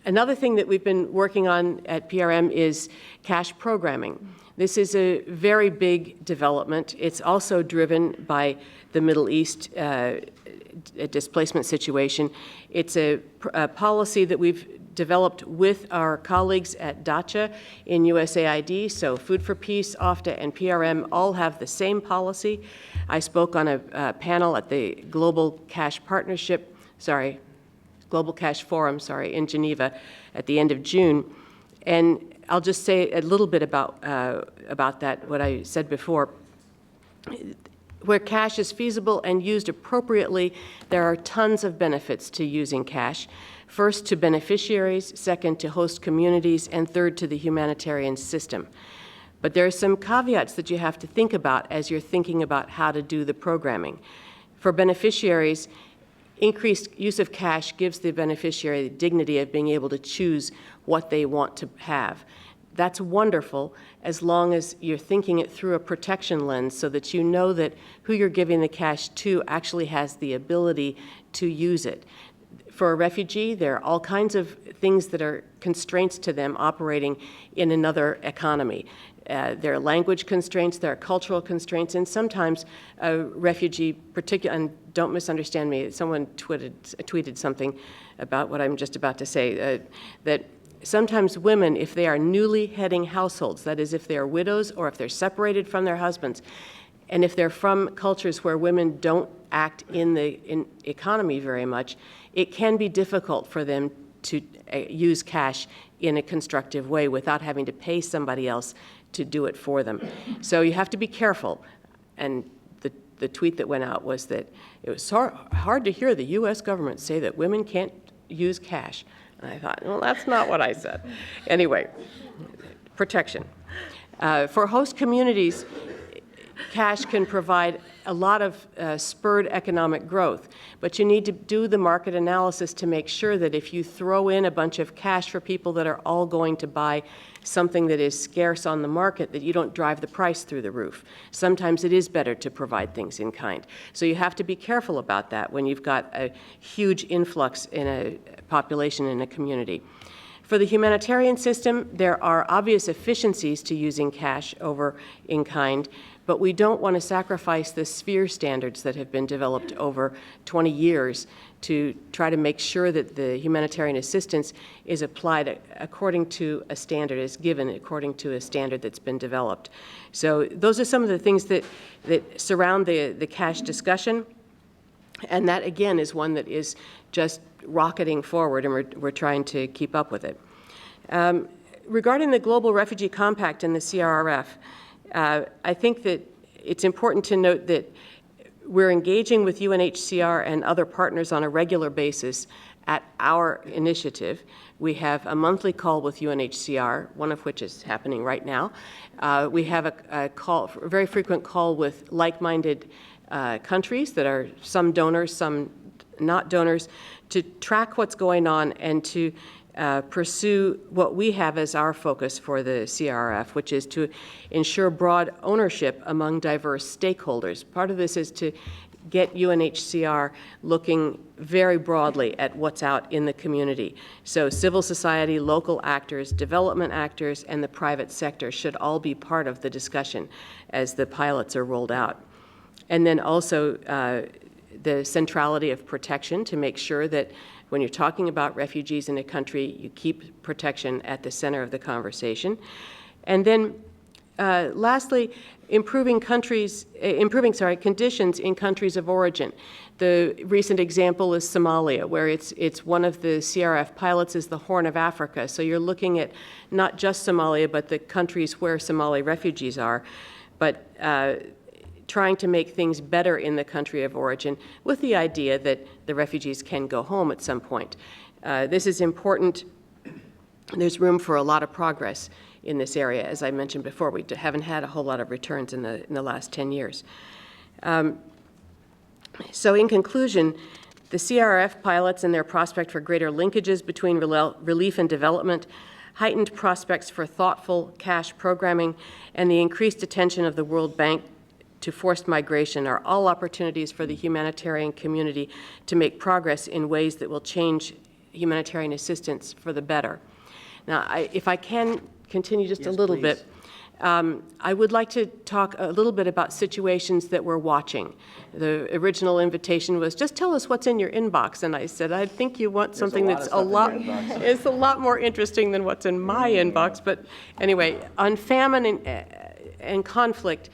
Another thing that we've been working on at PRM is cash programming. This is a very big development. It's also driven by the Middle East displacement situation. It's a policy that we've developed with our colleagues at DACA in USAID. So Food for Peace, OFTA, and PRM all have the same policy. I spoke on a panel at the Global Cash Forum, in Geneva at the end of June. And I'll just say a little bit about that, what I said before. Where cash is feasible and used appropriately, there are tons of benefits to using cash. First, to beneficiaries, second, to host communities, and third, to the humanitarian system. But there are some caveats that you have to think about as you're thinking about how to do the programming. For beneficiaries, increased use of cash gives the beneficiary the dignity of being able to choose what they want to have. That's wonderful as long as you're thinking it through a protection lens so that you know that who you're giving the cash to actually has the ability to use it. For a refugee, there are all kinds of things that are constraints to them operating in another economy. There are language constraints, there are cultural constraints, and sometimes a refugee, and don't misunderstand me, someone tweeted something about what I'm just about to say, that sometimes women, if they are newly heading households, that is, if they are widows or if they're separated from their husbands, and if they're from cultures where women don't act in the economy very much, it can be difficult for them to use cash in a constructive way without having to pay somebody else to do it for them. So you have to be careful. And the tweet that went out was that it was hard to hear the U.S. government say that women can't use cash. And I thought, well, that's not what I said. Anyway, protection. For host communities, cash can provide a lot of spurred economic growth, but you need to do the market analysis to make sure that if you throw in a bunch of cash for people that are all going to buy something that is scarce on the market, that you don't drive the price through the roof. Sometimes it is better to provide things in kind. So you have to be careful about that when you've got a huge influx in a population in a community. For the humanitarian system, there are obvious efficiencies to using cash over in kind, but we don't want to sacrifice the sphere standards that have been developed over 20 years to try to make sure that the humanitarian assistance is applied according to a standard, is given according to a standard that's been developed. So those are some of the things that surround the cash discussion, and that again is one that is just rocketing forward, and we're trying to keep up with it. Regarding the Global Refugee Compact and the CRRF, I think that it's important to note that we're engaging with UNHCR and other partners on a regular basis at our initiative. We have a monthly call with UNHCR, one of which is happening right now. We have a very frequent call with like-minded countries that are some donors, some not donors, to track what's going on and to pursue what we have as our focus for the CRF, which is to ensure broad ownership among diverse stakeholders. Part of this is to get UNHCR looking very broadly at what's out in the community. So civil society, local actors, development actors, and the private sector should all be part of the discussion as the pilots are rolled out. And then also the centrality of protection, to make sure that when you're talking about refugees in a country, you keep protection at the center of the conversation. And then lastly, improving conditions in countries of origin. The recent example is Somalia, where it's one of the CRF pilots is the Horn of Africa. So you're looking at not just Somalia, but the countries where Somali refugees are, but trying to make things better in the country of origin with the idea that the refugees can go home at some point. This is important. There's room for a lot of progress in this area. As I mentioned before, we haven't had a whole lot of returns in the last 10 years. So in conclusion, the CRF pilots and their prospect for greater linkages between relief and development, heightened prospects for thoughtful cash programming, and the increased attention of the World Bank to forced migration are all opportunities for the humanitarian community to make progress in ways that will change humanitarian assistance for the better. Now, if I can continue just a little bit, I would like to talk a little bit about situations that we're watching. The original invitation was, just tell us what's in your inbox. And I said, I think you want something that's it's a lot more interesting than what's in my inbox. But anyway, on famine and conflict,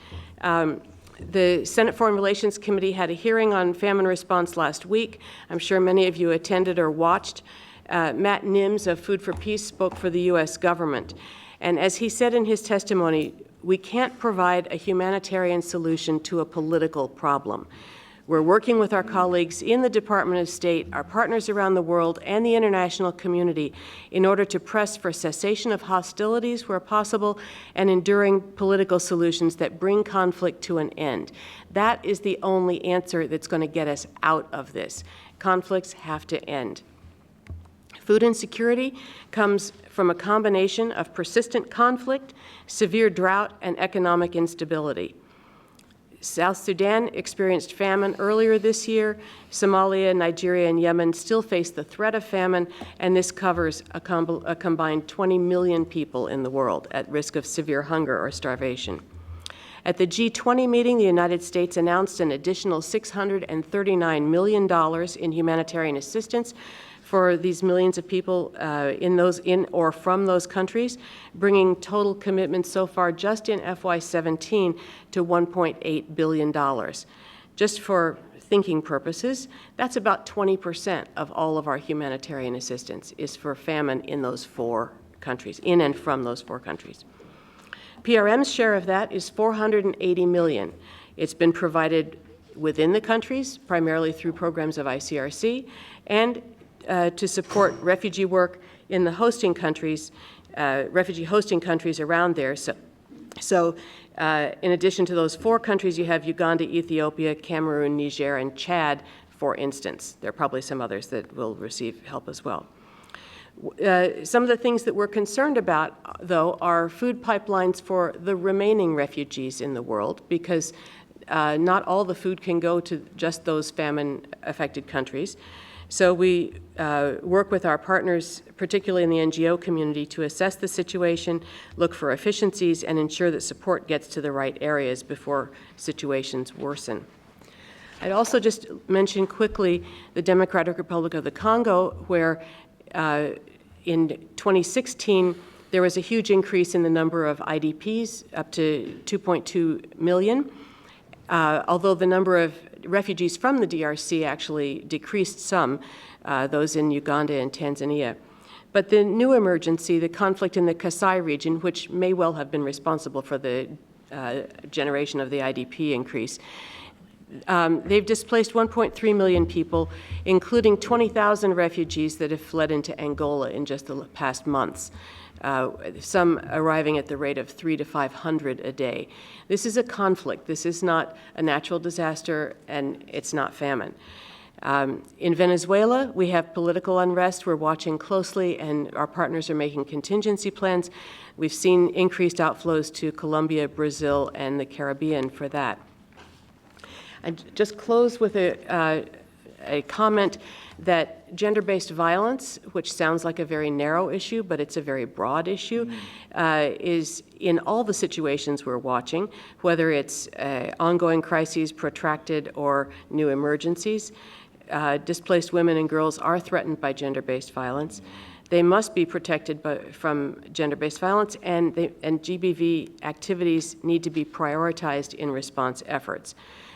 the Senate Foreign Relations Committee had a hearing on famine response last week. I'm sure many of you attended or watched. Matt Nims of Food for Peace spoke for the U.S. government. And as he said in his testimony, we can't provide a humanitarian solution to a political problem. We're working with our colleagues in the Department of State, our partners around the world, and the international community in order to press for cessation of hostilities where possible and enduring political solutions that bring conflict to an end. That is the only answer that's going to get us out of this. Conflicts have to end. Food insecurity comes from a combination of persistent conflict, severe drought, and economic instability. South Sudan experienced famine earlier this year. Somalia, Nigeria, and Yemen still face the threat of famine, and this covers a combined 20 million people in the world at risk of severe hunger or starvation. At the G20 meeting, the United States announced an additional $639 million in humanitarian assistance for these millions of people in or from those countries, bringing total commitments so far just in FY17 to $1.8 billion. Just for thinking purposes, that's about 20% of all of our humanitarian assistance is for famine in those 4 countries, in and from those 4 countries. PRM's share of that is $480 million. It's been provided within the countries, primarily through programs of ICRC, and to support refugee work in the hosting countries, refugee hosting countries around there. So in addition to those 4 countries, you have Uganda, Ethiopia, Cameroon, Niger, and Chad, for instance. There are probably some others that will receive help as well. Some of the things that we're concerned about, though, are food pipelines for the remaining refugees in the world, because not all the food can go to just those famine-affected countries. So we work with our partners, particularly in the NGO community, to assess the situation, look for efficiencies, and ensure that support gets to the right areas before situations worsen. I'd also just mention quickly the Democratic Republic of the Congo, where in 2016, there was a huge increase in the number of IDPs, up to 2.2 million, although the number of refugees from the DRC actually decreased some, those in Uganda and Tanzania. But the new emergency, the conflict in the Kasai region, which may well have been responsible for the generation of the IDP increase, they've displaced 1.3 million people, including 20,000 refugees that have fled into Angola in just the past months, some arriving at the rate of 300 to 500 a day. This is a conflict. This is not a natural disaster, and it's not famine. In Venezuela, we have political unrest. We're watching closely, and our partners are making contingency plans. We've seen increased outflows to Colombia, Brazil, and the Caribbean for that. I'd just close with a comment that gender-based violence, which sounds like a very narrow issue, but it's a very broad issue, is in all the situations we're watching, whether it's ongoing crises, protracted, or new emergencies. Displaced women and girls are threatened by gender-based violence. They must be protected from gender-based violence, and GBV activities need to be prioritized in response efforts.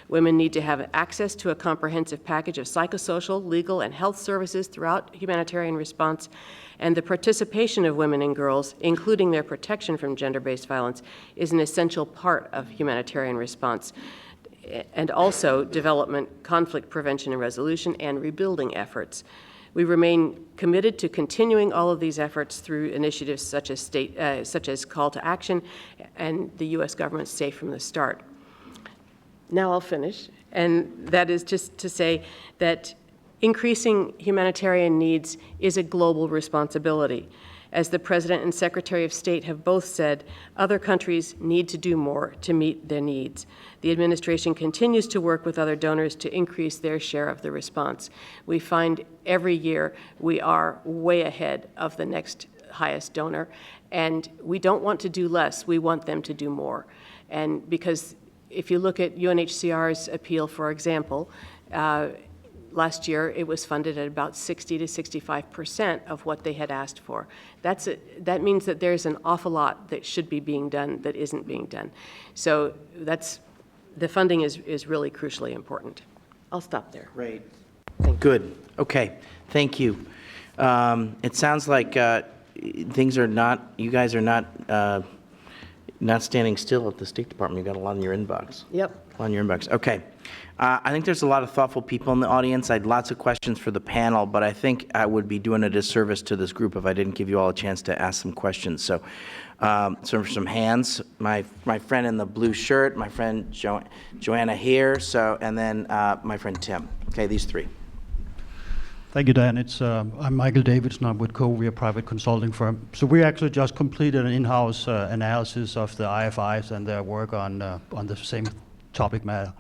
Women need to have access to a comprehensive package of psychosocial, legal, and health services throughout humanitarian response, and the participation of women and girls, including their protection from gender-based violence, is an essential part of humanitarian response, and also development, conflict prevention and resolution, and rebuilding efforts. We remain committed to continuing all of these efforts through initiatives such as Call to Action and the U.S. government's Safe from the Start. Now I'll finish, and that is just to say that increasing humanitarian needs is a global responsibility. As the President and Secretary of State have both said, other countries need to do more to meet their needs. The administration continues to work with other donors to increase their share of the response. We find every year we are way ahead of the next highest donor, and we don't want to do less, we want them to do more. And because if you look at UNHCR's appeal, for example, last year it was funded at about 60 to 65% of what they had asked for. That means that there's an awful lot that should be being done that isn't being done. So the funding is really crucially important. I'll stop there. Great. Good. Okay. Thank you. It sounds like things are not, you guys are not standing still at the State Department. You've got a lot in your inbox. Yep. A lot in your inbox. Okay. I think there's a lot of thoughtful people in the audience. I had lots of questions for the panel, but I think I would be doing a disservice to this group if I didn't give you all a chance to ask some questions. So some hands. My friend in the blue shirt, my friend Joanna here, and then my friend Tim. Okay, these three. Thank you, Dan. I'm Michael Davidson. I'm with Kluge. We're a private consulting firm. So we actually just completed an in-house analysis of the IFIs and their work on the same topic matter.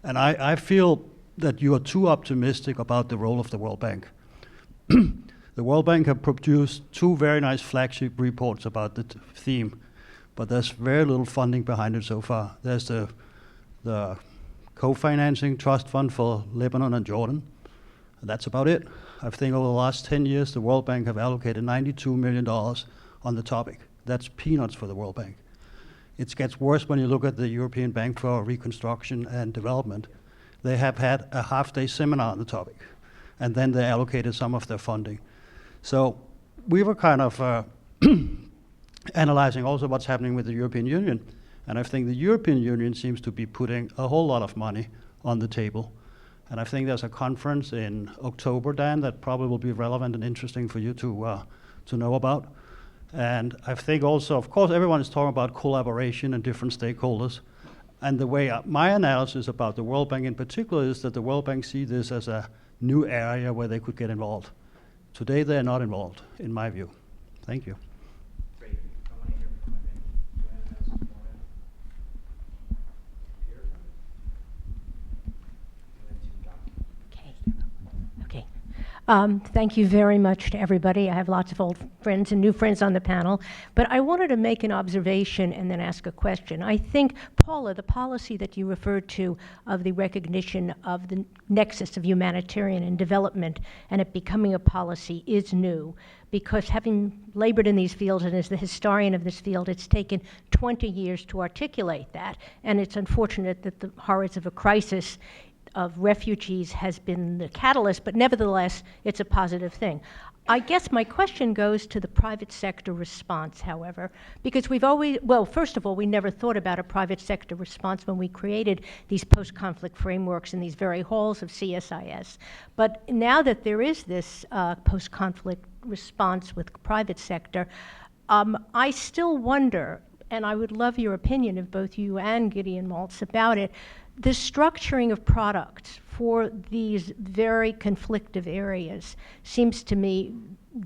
And I feel that you are too optimistic about the role of the World Bank. The World Bank have produced two very nice flagship reports about the theme, but there's very little funding behind it so far. There's the co-financing trust fund for Lebanon and Jordan. That's about it. I think over the last 10 years, the World Bank have allocated $92 million on the topic. That's peanuts for the World Bank. It gets worse when you look at the European Bank for Reconstruction and Development. They have had a half-day seminar on the topic, and then they allocated some of their funding. So we were kind of analyzing also what's happening with the European Union, and I think the European Union seems to be putting a whole lot of money on the table. And I think there's a conference in October, Dan, that probably will be relevant and interesting for you to know about. And I think also, of course, everyone is talking about collaboration and different stakeholders. And the way my analysis about the World Bank in particular is that the World Bank see this as a new area where they could get involved. Today, they're not involved, in my view. Thank you. Great. I want to hear from my friend Thank you very much to everybody. I have lots of old friends and new friends on the panel, but I wanted to make an observation and then ask a question. I think, Paula, the policy that you referred to of the recognition of the nexus of humanitarian and development and it becoming a policy is new, because having labored in these fields and as the historian of this field, it's taken 20 years to articulate that, and it's unfortunate that the horrors of a crisis of refugees has been the catalyst, but nevertheless, it's a positive thing. I guess my question goes to the private sector response, however, because we've always, well, first of all, we never thought about a private sector response when we created these post-conflict frameworks in these very halls of CSIS. But now that there is this post-conflict response with private sector, I still wonder, and I would love your opinion of both you and Gideon Maltz about it, the structuring of products for these very conflictive areas seems to me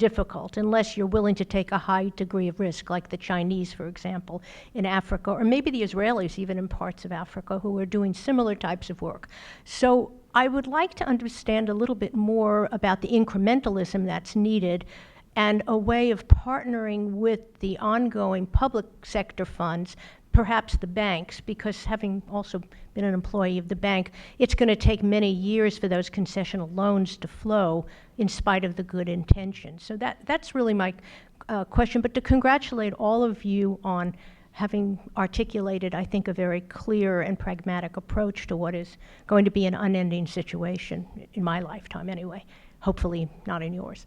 difficult unless you're willing to take a high degree of risk, like the Chinese, for example, in Africa, or maybe the Israelis even in parts of Africa who are doing similar types of work. So I would like to understand a little bit more about the incrementalism that's needed and a way of partnering with the ongoing public sector funds, perhaps the banks, because having also been an employee of the bank, it's going to take many years for those concessional loans to flow in spite of the good intentions. So that's really my question, but to congratulate all of you on having articulated, I think, a very clear and pragmatic approach to what is going to be an unending situation in my lifetime anyway, hopefully not in yours.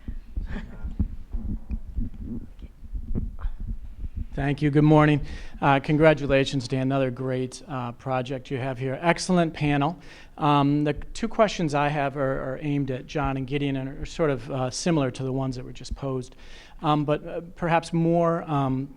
Thank you. Good morning. Congratulations, Dan. Another great project you have here. Excellent panel. The two questions I have are aimed at John and Gideon and are sort of similar to the ones that were just posed, but perhaps more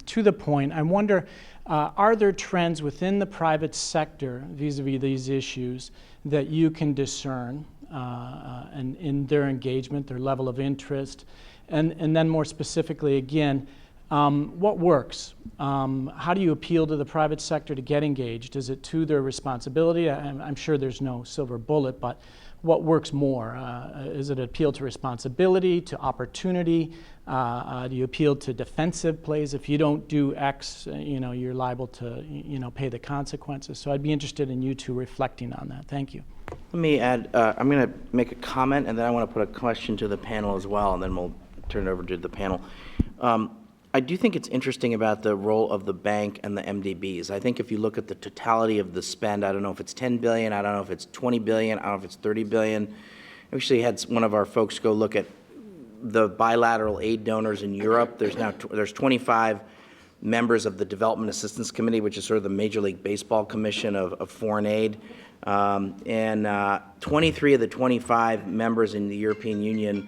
to the point. I wonder, are there trends within the private sector vis-a-vis these issues that you can discern and in their engagement, their level of interest, and then more specifically, again, what works? How do you appeal to the private sector to get engaged? Is it to their responsibility? I'm sure there's no silver bullet, but what works more? Is it appeal to responsibility, to opportunity? Do you appeal to defensive plays? If you don't do X, you're liable to, pay the consequences. So I'd be interested in you two reflecting on that. Thank you. Let me add, I'm going to make a comment, and then I want to put a question to the panel as well, and then we'll turn it over to the panel. I do think it's interesting about the role of the bank and the MDBs. I think if you look at the totality of the spend, I don't know if it's 10 billion, I don't know if it's 20 billion, I don't know if it's 30 billion. I actually had one of our folks go look at the bilateral aid donors in Europe. There's 25 members of the Development Assistance Committee, which is sort of the Major League Baseball Commission of foreign aid. And 23 of the 25 members in the European Union,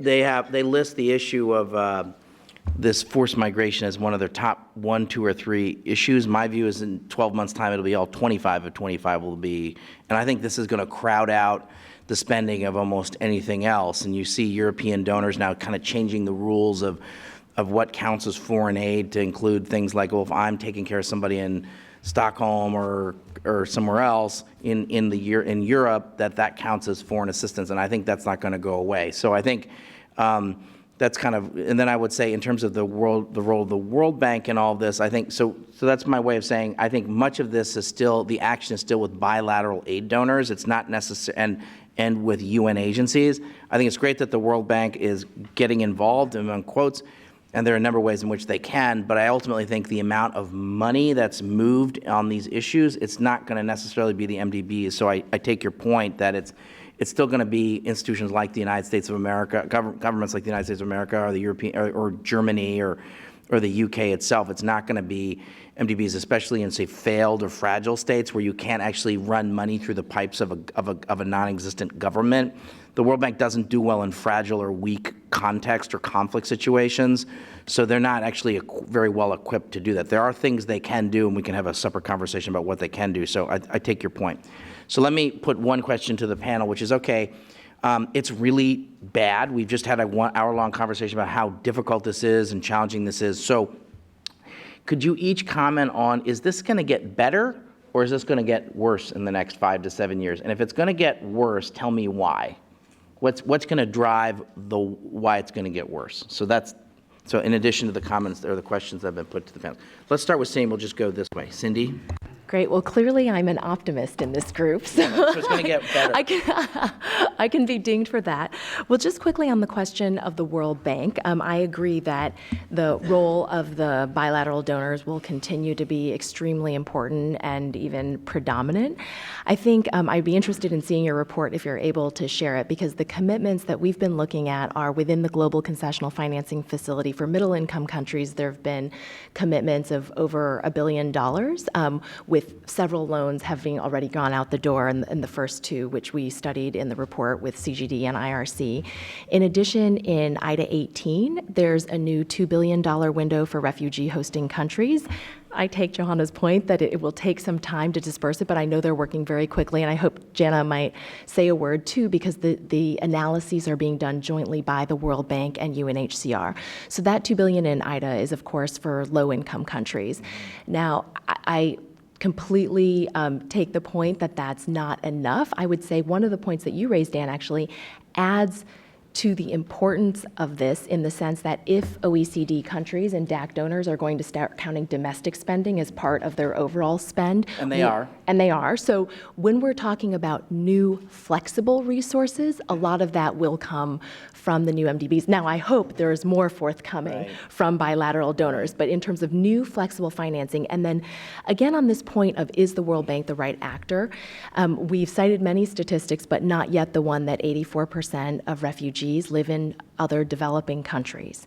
they list the issue of this forced migration as one of their top 1, 2, or 3 issues. My view is in 12 months' time, it'll be all 25 of 25 will be, and I think this is going to crowd out the spending of almost anything else. And you see European donors now kind of changing the rules of what counts as foreign aid to include things like, well, if I'm taking care of somebody in Stockholm or somewhere else in Europe, that counts as foreign assistance, and I think that's not going to go away. So I think that's kind of, and then I would say in terms of the role of the World Bank and all this, I think so that's my way of saying I think much of this is still, the action is still with bilateral aid donors. It's not necessary, and with UN agencies. I think it's great that the World Bank is getting involved, among quotes, and there are a number of ways in which they can, but I ultimately think the amount of money that's moved on these issues, it's not going to necessarily be the MDBs. So I take your point that it's still going to be institutions like the United States of America, governments like the United States of America, or the European, or Germany, or the UK itself. It's not going to be MDBs, especially in, say, failed or fragile states where you can't actually run money through the pipes of a non-existent government. The World Bank doesn't do well in fragile or weak context or conflict situations, so they're not actually very well equipped to do that. There are things they can do, and we can have a separate conversation about what they can do, so I take your point. So let me put one question to the panel, which is, okay, it's really bad. We've just had a 1 hour-long conversation about how difficult this is and challenging this is. So could you each comment on, is this going to get better, or is this going to get worse in the next 5 to 7 years? And if it's going to get worse, tell me why. What's going to drive why it's going to get worse? So in addition to the comments or the questions that have been put to the panel. Let's start with Cindy. We'll just go this way. Cindy? Great. Well, clearly I'm an optimist in this group, so it's going to get better. I can be dinged for that. Well, just quickly on the question of the World Bank, I agree that the role of the bilateral donors will continue to be extremely important and even predominant. I think I'd be interested in seeing your report if you're able to share it, because the commitments that we've been looking at are within the Global Concessional Financing Facility for middle-income countries. There have been commitments of over $1 billion with with several loans having already gone out the door in the first two, which we studied in the report with CGD and IRC. In addition, in IDA 18, there's a new $2 billion window for refugee hosting countries. I take Johanna's point that it will take some time to disperse it, but I know they're working very quickly, and I hope Jana might say a word too, because the analyses are being done jointly by the World Bank and UNHCR. So that $2 billion in IDA is, of course, for low-income countries. Now, I completely take the point that that's not enough. I would say one of the points that you raised, Dan, actually adds to the importance of this in the sense that if OECD countries and DAC donors are going to start counting domestic spending as part of their overall spend. And they are. And they are. So when we're talking about new flexible resources, a lot of that will come from the new MDBs. Now, I hope there's more forthcoming from bilateral donors, but in terms of new flexible financing, and then again on this point of is the World Bank the right actor, we've cited many statistics, but not yet the one that 84% of refugees live in other developing countries.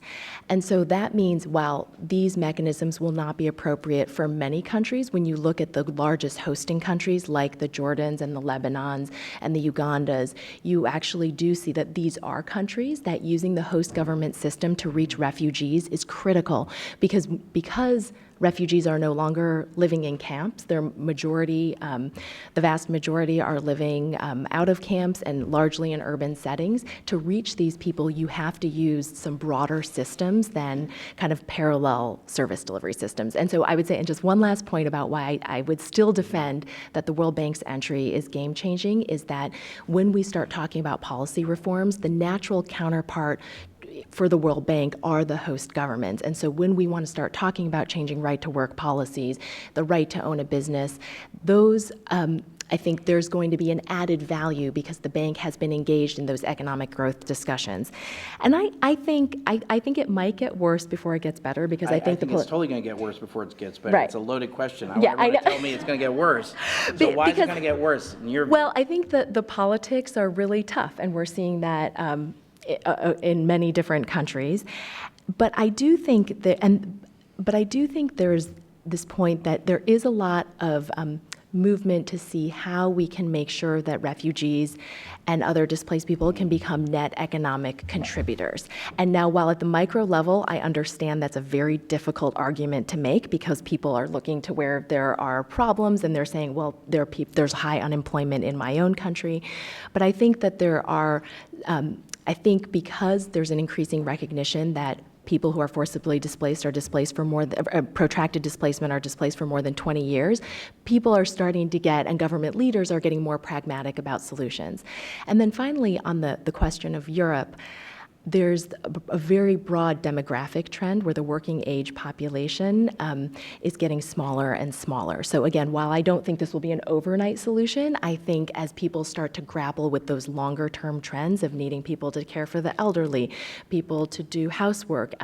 And so that means while these mechanisms will not be appropriate for many countries, when you look at the largest hosting countries like the Jordans and the Lebanons and the Ugandas, you actually do see that these are countries that using the host government system to reach refugees is critical because refugees are no longer living in camps. Their majority, the vast majority are living out of camps and largely in urban settings. To reach these people, you have to use some broader systems than kind of parallel service delivery systems. And so I would say, and just one last point about why I would still defend that the World Bank's entry is game-changing, is that when we start talking about policy reforms, the natural counterpart for the World Bank are the host governments. And so when we want to start talking about changing right-to-work policies, the right to own a business, those, I think there's going to be an added value because the bank has been engaged in those economic growth discussions. And I think it might get worse before it gets better because I think it's totally going to get worse before it gets better. Right. It's a loaded question. I Yeah, want I everyone know. to tell me it's going to get worse. So why is it going to get worse in your view? Well, I think that the politics are really tough, and we're seeing that in many different countries. But I do think there's this point that there is a lot of movement to see how we can make sure that refugees and other displaced people can become net economic contributors. And now, while at the micro level, I understand that's a very difficult argument to make because people are looking to where there are problems and they're saying, well, there's high unemployment in my own country. But I think that there are, I think because there's an increasing recognition that people who are forcibly displaced are displaced for more than, protracted displacement are displaced for more than 20 years, people are starting to get, and government leaders are getting more pragmatic about solutions. And then finally, on the question of Europe, there's a very broad demographic trend where the working age population is getting smaller and smaller. So again, while I don't think this will be an overnight solution, I think as people start to grapple with those longer term trends of needing people to care for the elderly, people to do housework,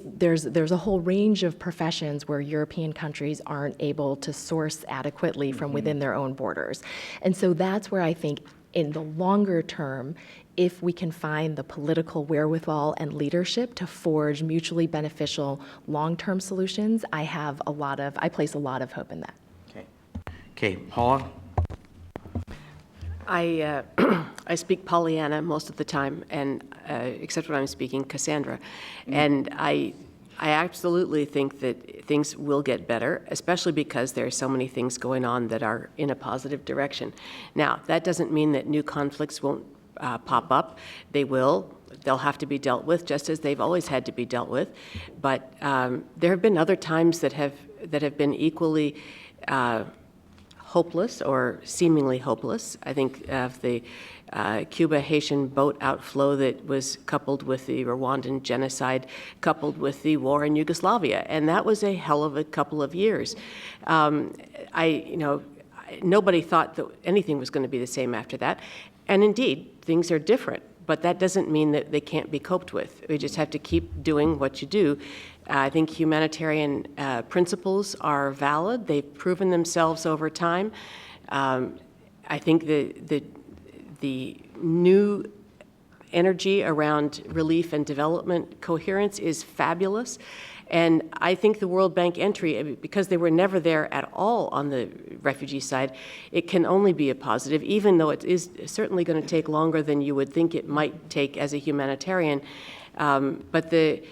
there's a whole range of professions where European countries aren't able to source adequately from within their own borders. And so that's where I think in the longer term, if we can find the political wherewithal and leadership to forge mutually beneficial long-term solutions, I place a lot of hope in that. Okay, Paula? I speak Pollyanna most of the time, and except when I'm speaking Cassandra. And I absolutely think that things will get better, especially because there are so many things going on that are in a positive direction. Now, that doesn't mean that new conflicts won't pop up. They will. They'll have to be dealt with, just as they've always had to be dealt with. But there have been other times that have been equally hopeless or seemingly hopeless. I think of the Cuba-Haitian boat outflow that was coupled with the Rwandan genocide, coupled with the war in Yugoslavia, and that was a hell of a couple of years. Nobody thought that anything was going to be the same after that, and indeed, things are different. But that doesn't mean that they can't be coped with. We just have to keep doing what you do. I think humanitarian principles are valid. They've proven themselves over time. I think the new energy around relief and development coherence is fabulous. And I think the World Bank entry, because they were never there at all on the refugee side, it can only be a positive, even though it is certainly going to take longer than you would think it might take as a humanitarian. But the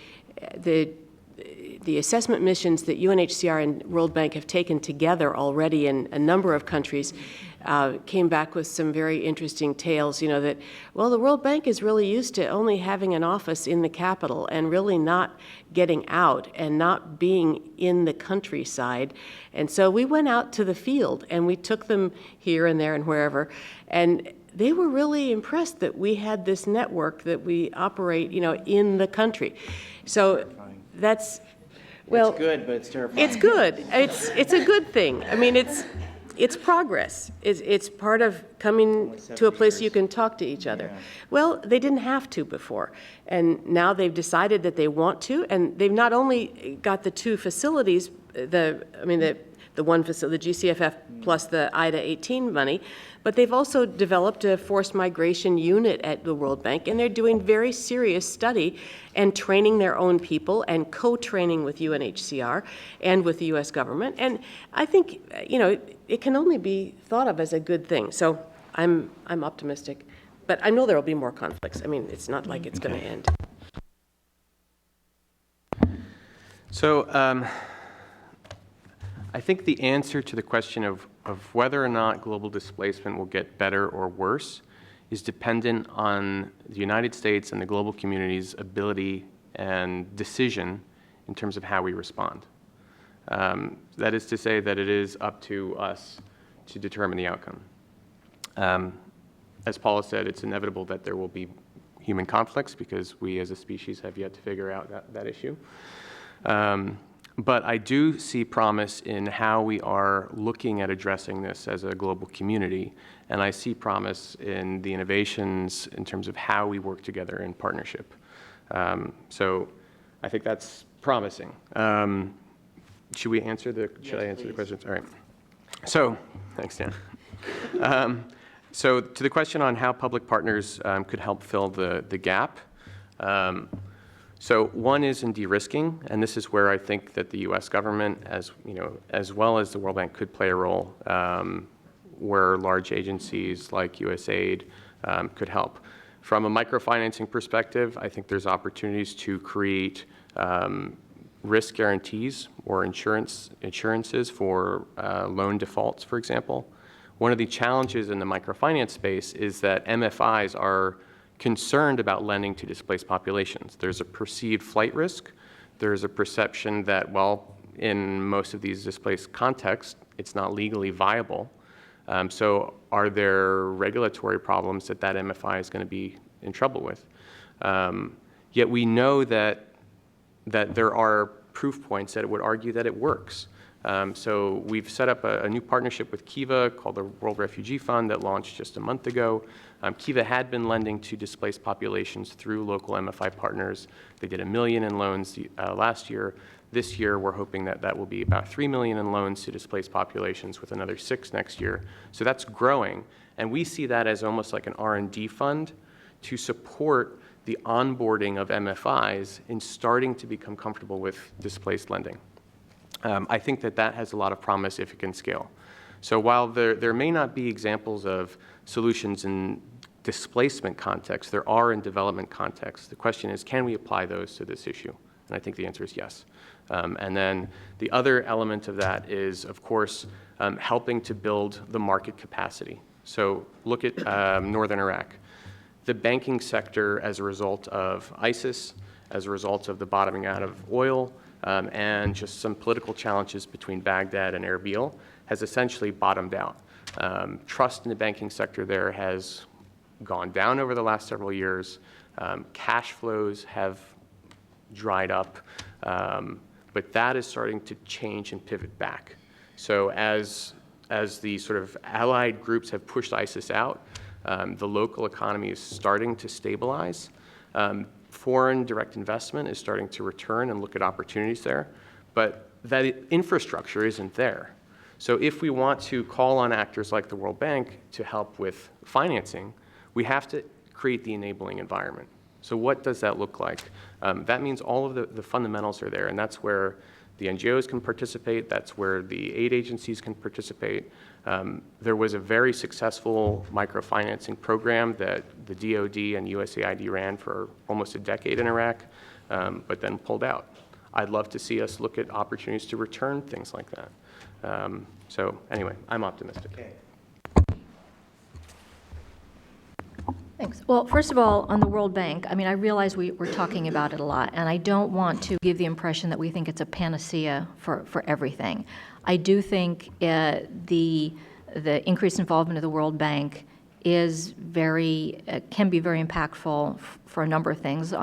assessment missions that UNHCR and World Bank have taken together already in a number of countries came back with some very interesting tales, that, well, the World Bank is really used to only having an office in the capital and really not getting out and not being in the countryside. And so we went out to the field and we took them here and there and wherever. And they were really impressed that we had this network that we operate, in the country. So that's, well, It's good, but it's terrifying. it's good. It's a good thing. I mean, it's progress. It's part of coming to a place you can talk to each other. Well, they didn't have to before, and now they've decided that they want to, and they've not only got the two facilities, the one facility, the GCFF plus the IDA 18 money, but they've also developed a forced migration unit at the World Bank, and they're doing very serious study and training their own people and co-training with UNHCR and with the U.S. government. And I think, it can only be thought of as a good thing. So I'm optimistic. But I know there will be more conflicts. I mean, it's not like it's going to end. So I think the answer to the question of whether or not global displacement will get better or worse is dependent on the United States and the global community's ability and decision in terms of how we respond. That is to say that it is up to us to determine the outcome. As Paula said, it's inevitable that there will be human conflicts because we as a species have yet to figure out that issue. But I do see promise in how we are looking at addressing this as a global community, and I see promise in the innovations in terms of how we work together in partnership. So I think that's promising. Should I answer the questions? All right. So, thanks, Dan. So to the question on how public partners could help fill the gap, so one is in de-risking, and this is where I think that the U.S. government, as well as the World Bank, could play a role, where large agencies like USAID could help. From a microfinancing perspective, I think there's opportunities to create risk guarantees or insurances for loan defaults, for example. One of the challenges in the microfinance space is that MFIs are concerned about lending to displaced populations. There's a perceived flight risk. There's a perception that, well, in most of these displaced contexts, it's not legally viable. So are there regulatory problems that MFI is going to be in trouble with? Yet we know that there are proof points that would argue that it works. So we've set up a new partnership with Kiva called the World Refugee Fund that launched just a month ago. Kiva had been lending to displaced populations through local MFI partners. They did $1 million in loans last year. This year, we're hoping that will be about $3 million in loans to displaced populations with another 6 next year. So that's growing. And we see that as almost like an R&D fund to support the onboarding of MFIs in starting to become comfortable with displaced lending. I think that has a lot of promise if it can scale. So while there may not be examples of solutions in displacement context, there are in development context. The question is, can we apply those to this issue? And I think the answer is yes. And then the other element of that is, of course, helping to build the market capacity. So look at northern Iraq. The banking sector, as a result of ISIS, as a result of the bottoming out of oil, and just some political challenges between Baghdad and Erbil, has essentially bottomed out. Trust in the banking sector there has gone down over the last several years. Cash flows have dried up, but that is starting to change and pivot back. So as the sort of allied groups have pushed ISIS out, the local economy is starting to stabilize. Foreign direct investment is starting to return and look at opportunities there, but that infrastructure isn't there. So if we want to call on actors like the World Bank to help with financing, we have to create the enabling environment. So what does that look like? That means all of the fundamentals are there, and that's where the NGOs can participate, that's where the aid agencies can participate. There was a very successful microfinancing program that the DoD and USAID ran for almost a decade in Iraq, but then pulled out. I'd love to see us look at opportunities to return things like that. So anyway, I'm optimistic. Okay. Thanks. Well, first of all, on the World Bank, I mean, I realize we're talking about it a lot, and I don't want to give the impression that we think it's a panacea for everything. I do think the increased involvement of the World Bank is can be very impactful for a number of things.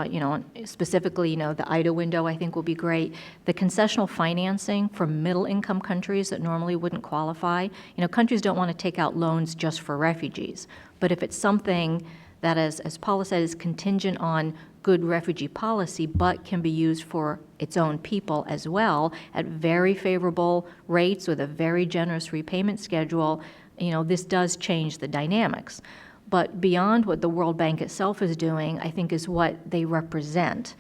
Specifically, the IDA window I think will be great. The concessional financing for middle-income countries that normally wouldn't qualify. Countries don't want to take out loans just for refugees, but if it's something that, as Paula said, is contingent on good refugee policy, but can be used for its own people as well at very favorable rates with a very generous repayment schedule, this does change the dynamics. But beyond what the World Bank itself is doing, I think is what they represent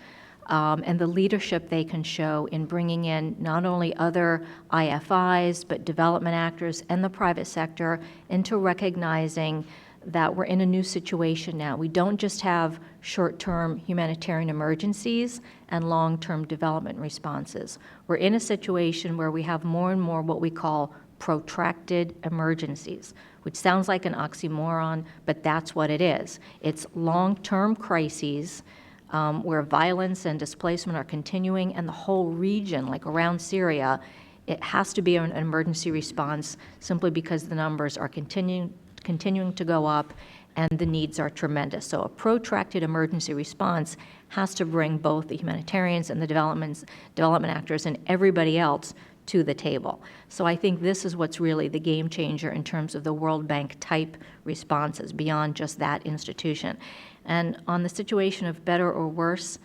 and the leadership they can show in bringing in not only other IFIs, but development actors and the private sector into recognizing that we're in a new situation now. We don't just have short-term humanitarian emergencies and long-term development responses. We're in a situation where we have more and more what we call protracted emergencies, which sounds like an oxymoron, but that's what it is. It's long-term crises where violence and displacement are continuing, and the whole region, like around Syria, it has to be an emergency response simply because the numbers are continuing to go up and the needs are tremendous. So a protracted emergency response has to bring both the humanitarians and the development actors and everybody else to the table. So I think this is what's really the game changer in terms of the World Bank type responses beyond just that institution. And on the situation of better or worse,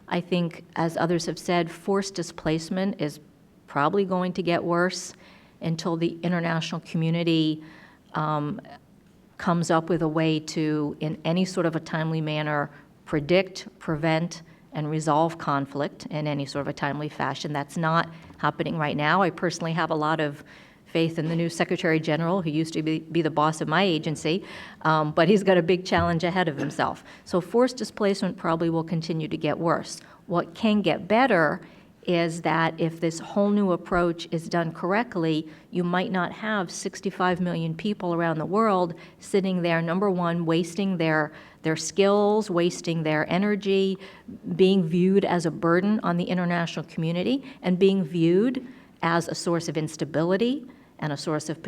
I think, as others have said, forced displacement is probably going to get worse until the international community comes up with a way to, in any sort of a timely manner, predict, prevent, and resolve conflict in any sort of a timely fashion. That's not happening right now. I personally have a lot of faith in the new Secretary General, who used to be the boss of my agency, but he's got a big challenge ahead of himself. So forced displacement probably will continue to get worse. What can get better is that if this whole new approach is done correctly, you might not have 65 million people around the world sitting there, number one, wasting their skills, wasting their energy, being viewed as a burden on the international community, and being viewed as a source of instability and a source of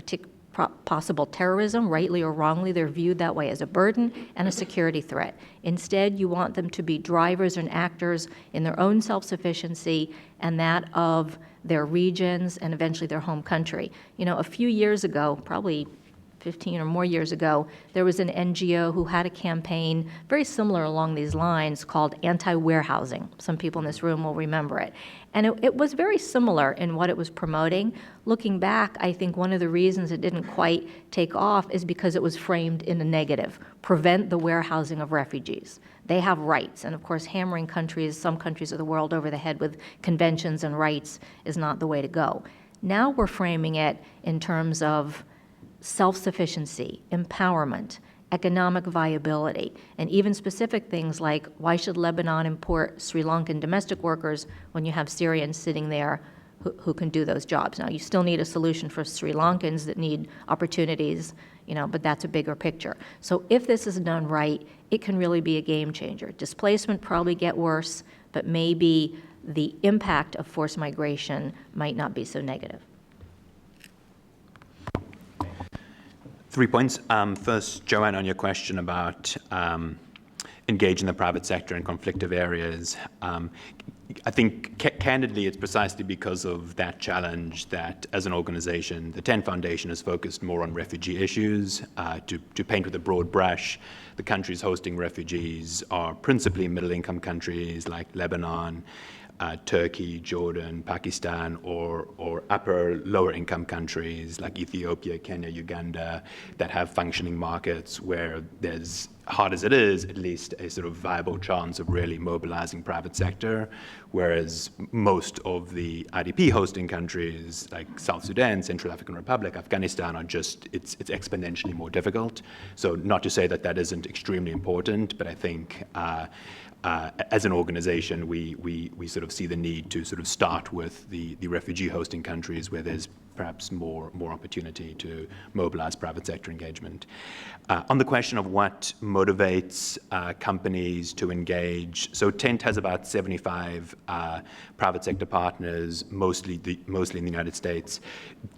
possible terrorism. Rightly or wrongly, they're viewed that way, as a burden and a security threat. Instead, you want them to be drivers and actors in their own self-sufficiency and that of their regions and eventually their home country. A few years ago, probably 15 or more years ago, there was an NGO who had a campaign very similar along these lines called anti-warehousing. Some people in this room will remember it. And it was very similar in what it was promoting. Looking back, I think one of the reasons it didn't quite take off is because it was framed in a negative. Prevent the warehousing of refugees. They have rights. And of course, hammering some countries of the world over the head with conventions and rights is not the way to go. Now we're framing it in terms of self-sufficiency, empowerment, economic viability, and even specific things like, why should Lebanon import Sri Lankan domestic workers when you have Syrians sitting there who can do those jobs? Now, you still need a solution for Sri Lankans that need opportunities, but that's a bigger picture. So if this is done right, it can really be a game changer. Displacement probably get worse, but maybe the impact of forced migration might not be so negative. 3 points. First, Joanne, on your question about engaging the private sector in conflictive areas. I think, candidly, it's precisely because of that challenge that, as an organization, the 10 Foundation has focused more on refugee issues. To paint with a broad brush, the countries hosting refugees are principally middle-income countries like Lebanon, Turkey, Jordan, Pakistan, or lower income countries like Ethiopia, Kenya, Uganda, that have functioning markets where there's, hard as it is, at least a sort of viable chance of really mobilizing private sector, whereas most of the IDP hosting countries like South Sudan, Central African Republic, Afghanistan are just, it's exponentially more difficult. So not to say that that isn't extremely important, but I think as an organization, we sort of see the need to sort of start with the refugee hosting countries where there's perhaps more opportunity to mobilize private sector engagement. On the question of what motivates companies to engage, so Tent has about 75 private sector partners, mostly in the United States.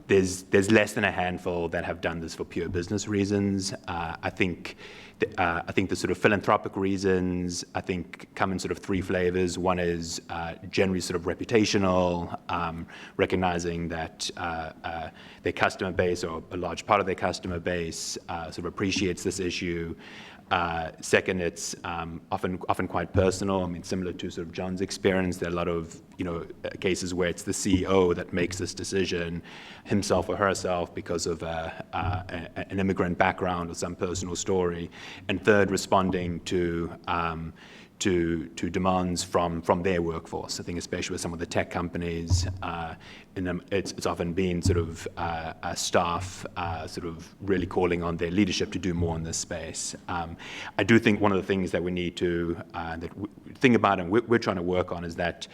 There's less than a handful that have done this for pure business reasons. I think the sort of philanthropic reasons, I think, come in sort of three flavors. One is generally sort of reputational, recognizing that their customer base, or a large part of their customer base, sort of appreciates this issue. Second, it's often quite personal. I mean, similar to sort of John's experience, there are a lot of cases where it's the CEO that makes this decision, himself or herself, because of an immigrant background or some personal story. And third, responding to demands from their workforce. I think especially with some of the tech companies, it's often been sort of staff sort of really calling on their leadership to do more in this space. I do think one of the things that we need to think about and we're trying to work on is that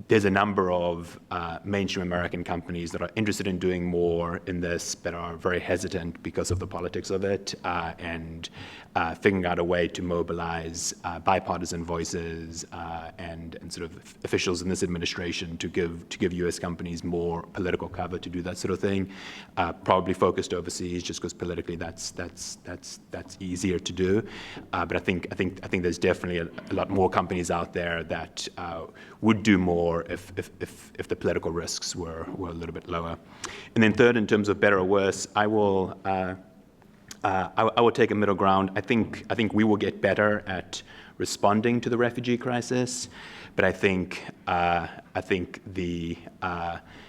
there's a number of mainstream American companies that are interested in doing more in this, but are very hesitant because of the politics of it, and figuring out a way to mobilize bipartisan voices and sort of officials in this administration to give U.S. companies more political cover to do that sort of thing. Probably focused overseas, just because politically that's easier to do. But I think there's definitely a lot more companies out there that would do more if the political risks were a little bit lower. And then third, in terms of better or worse, I will take a middle ground. I think we will get better at responding to the refugee crisis, but I think the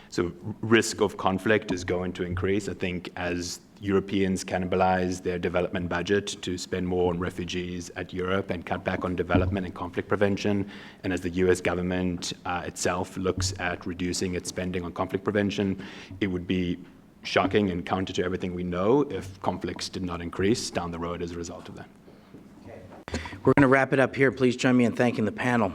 sort of risk of conflict is going to increase. I think as Europeans cannibalize their development budget to spend more on refugees at Europe and cut back on development and conflict prevention, and as the US government itself looks at reducing its spending on conflict prevention, it would be shocking and counter to everything we know if conflicts did not increase down the road as a result of that. We're going to wrap it up here. Please join me in thanking the panel.